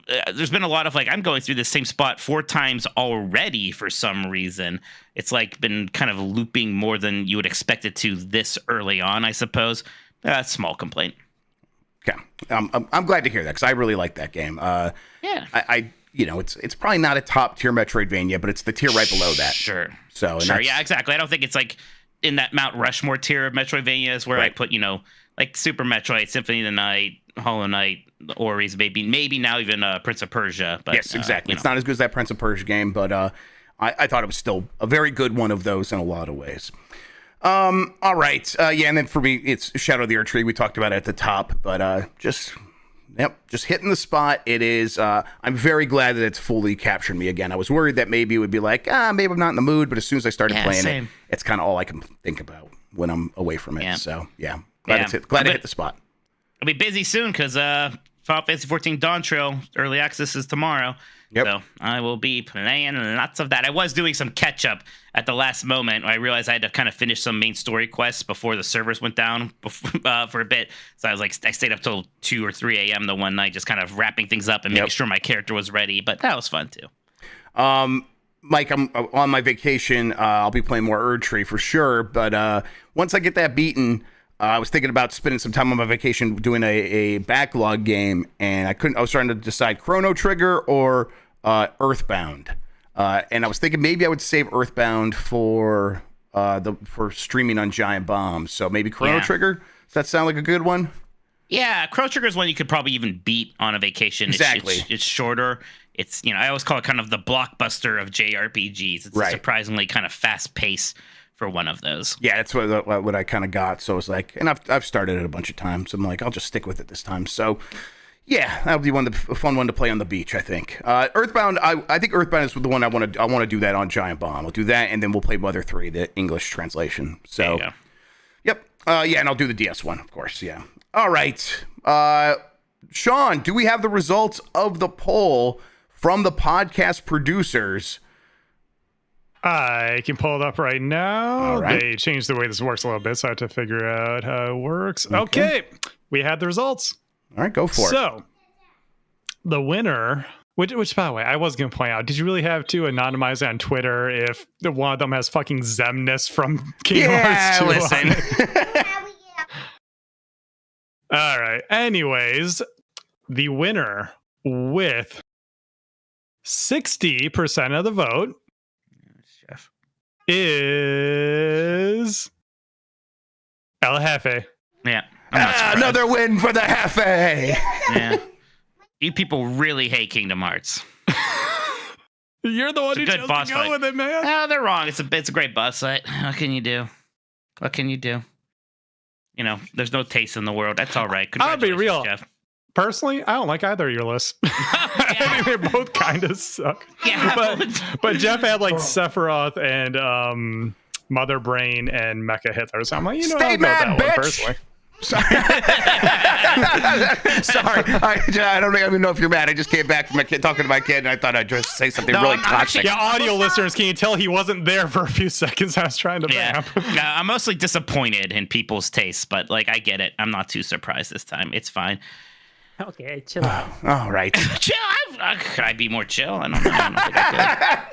I'm going through the same spot 4 times already for some reason. It's like been kind of looping more than you would expect it to this early on, I suppose. Small complaint. Okay, I'm glad to hear that because I really like that game. Yeah, it's probably not a top tier Metroidvania, but it's the tier right below that. Sure. So yeah, exactly. I don't think it's like in that Mount Rushmore tier of Metroidvanias where I put like Super Metroid, Symphony of the Night, Hollow Knight, Ori's, maybe now even Prince of Persia. But yes, exactly. It's not as good as that Prince of Persia game, but I thought it was still a very good one of those in a lot of ways. All right. And then for me, it's Shadow of the ERDTREE. We talked about it at the top, but just hitting the spot. It is. I'm very glad that it's fully captured me again. I was worried that maybe it would be like, maybe I'm not in the mood, but as soon as I started playing it, it's kind of all I can think about when I'm away from it. Yeah. So, glad it hit the spot. I'll be busy soon because Final Fantasy XIV Dawn Trail Early Access is tomorrow. Yep. So I will be playing lots of that. I was doing some catch up at the last moment. I realized I had to kind of finish some main story quests before the servers went down for a bit. So I stayed up till 2 or 3 a.m. the one night, just kind of wrapping things up and making sure my character was ready. But that was fun too. Mike, I'm on my vacation. I'll be playing more ERDTREE for sure. But once I get that beaten, I was thinking about spending some time on my vacation doing a backlog game, and I was trying to decide Chrono Trigger or Earthbound. And I was thinking maybe I would save Earthbound for streaming on Giant Bomb. So maybe Chrono Trigger. Does that sound like a good one? Yeah, Chrono Trigger is one you could probably even beat on a vacation. Exactly. It's shorter. It's I always call it kind of the blockbuster of JRPGs. It's a surprisingly kind of fast pace for one of those. Yeah, that's what I kind of got. So I was like, and I've started it a bunch of times. So I'm like, I'll just stick with it this time. So yeah, that'll be a fun one to play on the beach, I think. Earthbound, I think Earthbound is the one I want to do that on Giant Bomb. We'll do that, and then we'll play Mother 3, the English translation. So, yep. And I'll do the DS one, of course. Yeah. All right. Sean, do we have the results of the poll from the podcast producers? I can pull it up right now. All right. They changed the way this works a little bit, so I have to figure out how it works. Okay. We had the results. All right, go for it. So, the winner, which by the way, I was going to point out, did you really have to anonymize on Twitter if one of them has fucking Zemnis from Kingdom Hearts 2 listen. on it? All right. Anyways, the winner with 60% of the vote is El Jefe. Yeah. I'm not surprised. Another win for the Hefe. Yeah. You people really hate Kingdom Hearts. You're the one It's a who good chose boss to go fight. with it, man. No, they're wrong. It's a great boss fight. What can you do? You know, there's no taste in the world. That's all right. I'll be real. Congratulations, Jeff. Personally, I don't like either of your lists. I think they both kind of suck. Yeah. But Jeff had like Sephiroth and Mother Brain and Mecha Hitler. So I'm like, Stay I'll go with mad, that bitch. one personally. Sorry. I don't even know if you're mad. I just came back from my kid talking to my kid, and I thought I'd just say something really I'm not toxic. actually- Yeah, audio listeners, can you tell he wasn't there for a few seconds? I was trying to vamp. Yeah, I'm mostly disappointed in people's tastes, but like I get it. I'm not too surprised this time. It's fine. Okay, chill out. All right. Chill. Could I be more chill? I don't know. I don't think I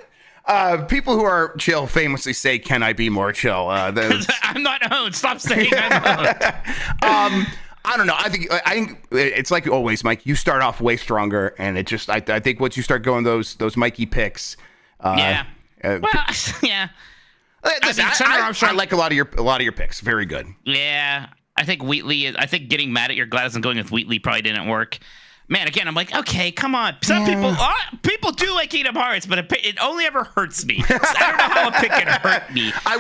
could. People who are chill famously say, "Can I be more chill?" I'm not owned. Stop saying I'm owned. I don't know. I think it's like always, Mike. You start off way stronger, and it just. I think once you start going those Mikey picks. Yeah. Well, yeah. Listen, I like a lot of your picks. Very good. Yeah. I think Wheatley. I think getting mad at your Gladys and going with Wheatley probably didn't work. Man, again, I'm like, okay, come on. Some people do like Kingdom Hearts, but it only ever hurts me. So I don't know how a pick can hurt me. I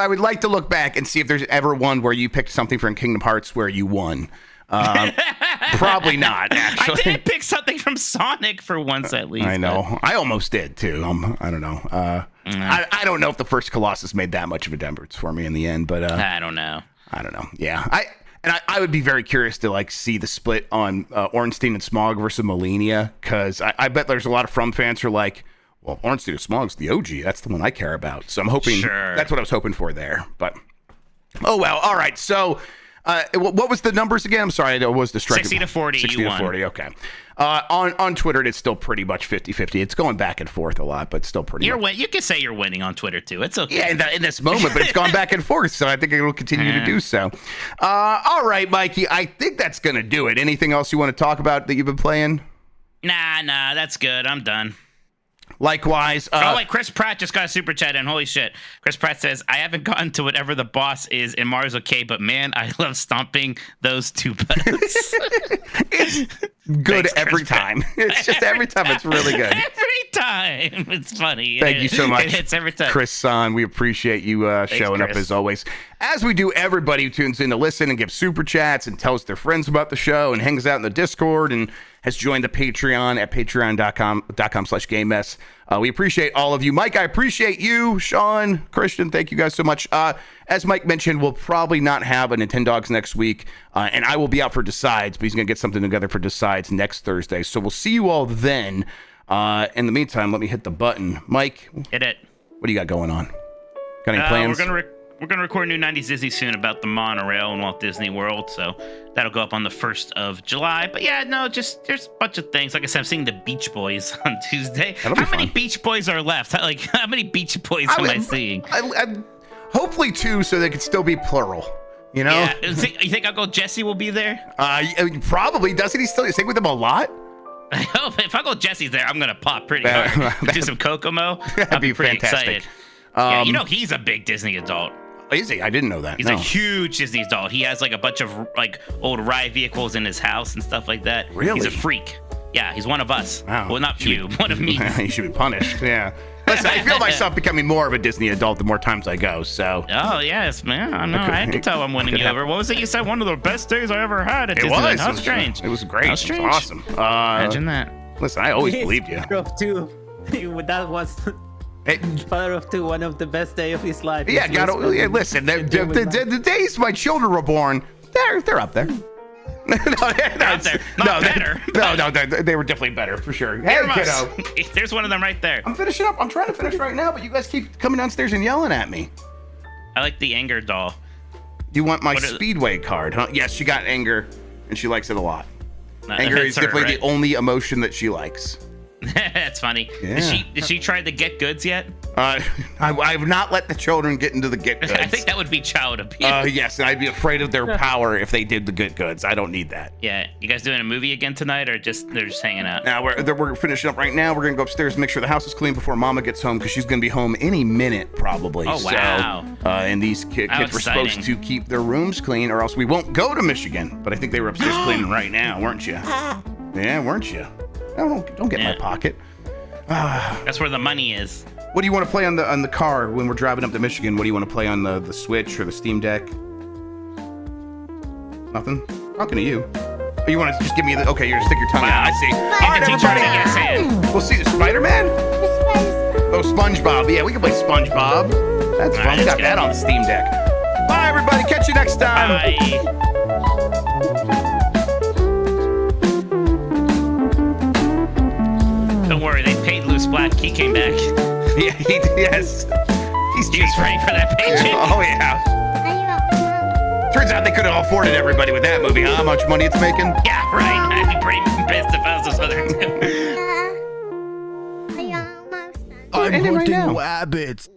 would like to look back and see if there's ever one where you picked something from Kingdom Hearts where you won. Probably not, actually. I did pick something from Sonic for once at least. I know. I almost did too. I don't know. I don't know if the first Colossus made that much of a difference for me in the end, but I don't know. I don't know. Yeah. I would be very curious to like see the split on Ornstein and Smog versus Malenia, because I bet there's a lot of From fans who are like, well, Ornstein and Smog's the OG. That's the one I care about. So I'm hoping that's what I was hoping for there. But oh well. All right. So what was the numbers again? I'm sorry. It was the strike. 60 to 40. 60 you to won. 40. Okay. On Twitter, it's still pretty much 50-50. It's going back and forth a lot, but still pretty much. You can say you're winning on Twitter too. It's okay. Yeah, in this moment, but it's gone back and forth, so I think it will continue to do so. All right, Mikey, I think that's going to do it. Anything else you want to talk about that you've been playing? Nah, that's good. I'm done. Likewise. Oh, wait, Chris Pratt just got a super chat in. Holy shit. Chris Pratt says, I haven't gotten to whatever the boss is in Mario's okay, but man, I love stomping those two buttons. It's good. Thanks, every Chris Pratt. time. It's just every time. It's really good. Every time. It's funny. Thank you so much. It hits every time. Chris Son, we appreciate you showing up Chris. as always. As we do, everybody who tunes in to listen and gives super chats and tells their friends about the show and hangs out in the Discord and has joined the Patreon at patreon.com/GameMess. We appreciate all of you. Mike, I appreciate you. Sean, Christian, thank you guys so much. As Mike mentioned, we'll probably not have a Nintendogs next week, and I will be out for Decides, but he's going to get something together for Decides next Thursday. So we'll see you all then. In the meantime, let me hit the button. Mike, Hit it. what do you got going on? Got any plans? We're gonna record a new 90s Disney soon about the monorail in Walt Disney World, so that'll go up on the 1st of July. But yeah, no, just there's a bunch of things. Like I said, I'm seeing the Beach Boys on Tuesday. That'll be How many fun. Beach Boys are left? How many Beach Boys am I seeing? Hopefully two, so they could still be plural. You know? Yeah, you think Uncle Jesse will be there? Probably. Doesn't he still sing with them a lot? I hope if Uncle Jesse's there, I'm gonna pop pretty hard. Do some Kokomo. That'd be pretty fantastic. Excited. Yeah, he's a big Disney adult. Is he? I didn't know that. He's a huge Disney adult. He has like a bunch of like old ride vehicles in his house and stuff like that. Really? He's a freak. Yeah, he's one of us. Wow. Well, not you, one of me. He should be punished. Yeah. Listen, I feel myself becoming more of a Disney adult the more times I go. So. Oh yes, man. I know. I can tell I'm winning you over. What was it you said? One of the best days I ever had at Disneyland. How strange. It was great. How It was strange. awesome. Imagine that. Listen, I always believed you. Father of two. That was Father of two, one of the best day of his life. Yeah, listen. The days my children were born, they're up there. Out there. Not better. They were definitely better for sure. Hey, Earmuffs. kiddo. There's one of them right there. I'm finishing up. I'm trying to finish right now, but you guys keep coming downstairs and yelling at me. I like the anger doll. You want my Speedway card, huh? Yes, she got anger, and she likes it a lot. Anger is definitely the only emotion that she likes. That's funny. Yeah. Did she try the get goods yet? I've not let the children get into the get goods. I think that would be child abuse. Yes, and I'd be afraid of their power if they did the get goods. I don't need that. Yeah, you guys doing a movie again tonight, or they're just hanging out? Now we're finishing up right now. We're gonna go upstairs and make sure the house is clean before Mama gets home because she's gonna be home any minute probably. Oh wow! So, and these kids were supposed to keep their rooms clean, or else we won't go to Michigan. But I think they were upstairs cleaning right now, weren't you? Yeah, weren't you? No, don't get in my pocket. That's where the money is. What do you want to play on the car when we're driving up to Michigan? What do you want to play on the Switch or the Steam Deck? Nothing? Talking to you. Oh, you want to just give me the... Okay, you're going to stick your tongue out. I see. All right, everybody. Yes, and. We'll see. Spider-Man? Oh, SpongeBob. Yeah, we can play SpongeBob. That's fun. Right, we got that on the Steam Deck. Bye, everybody. Catch you next time. Bye. Don't worry, they paid Loose Black. He came back. Yeah, yes. He was ready for that paycheck. Oh, yeah. Turns out they could have afforded everybody with that movie, huh? How much money it's making? Yeah, right. I'd be pretty pissed if I was those other two. I'm hunting rabbits.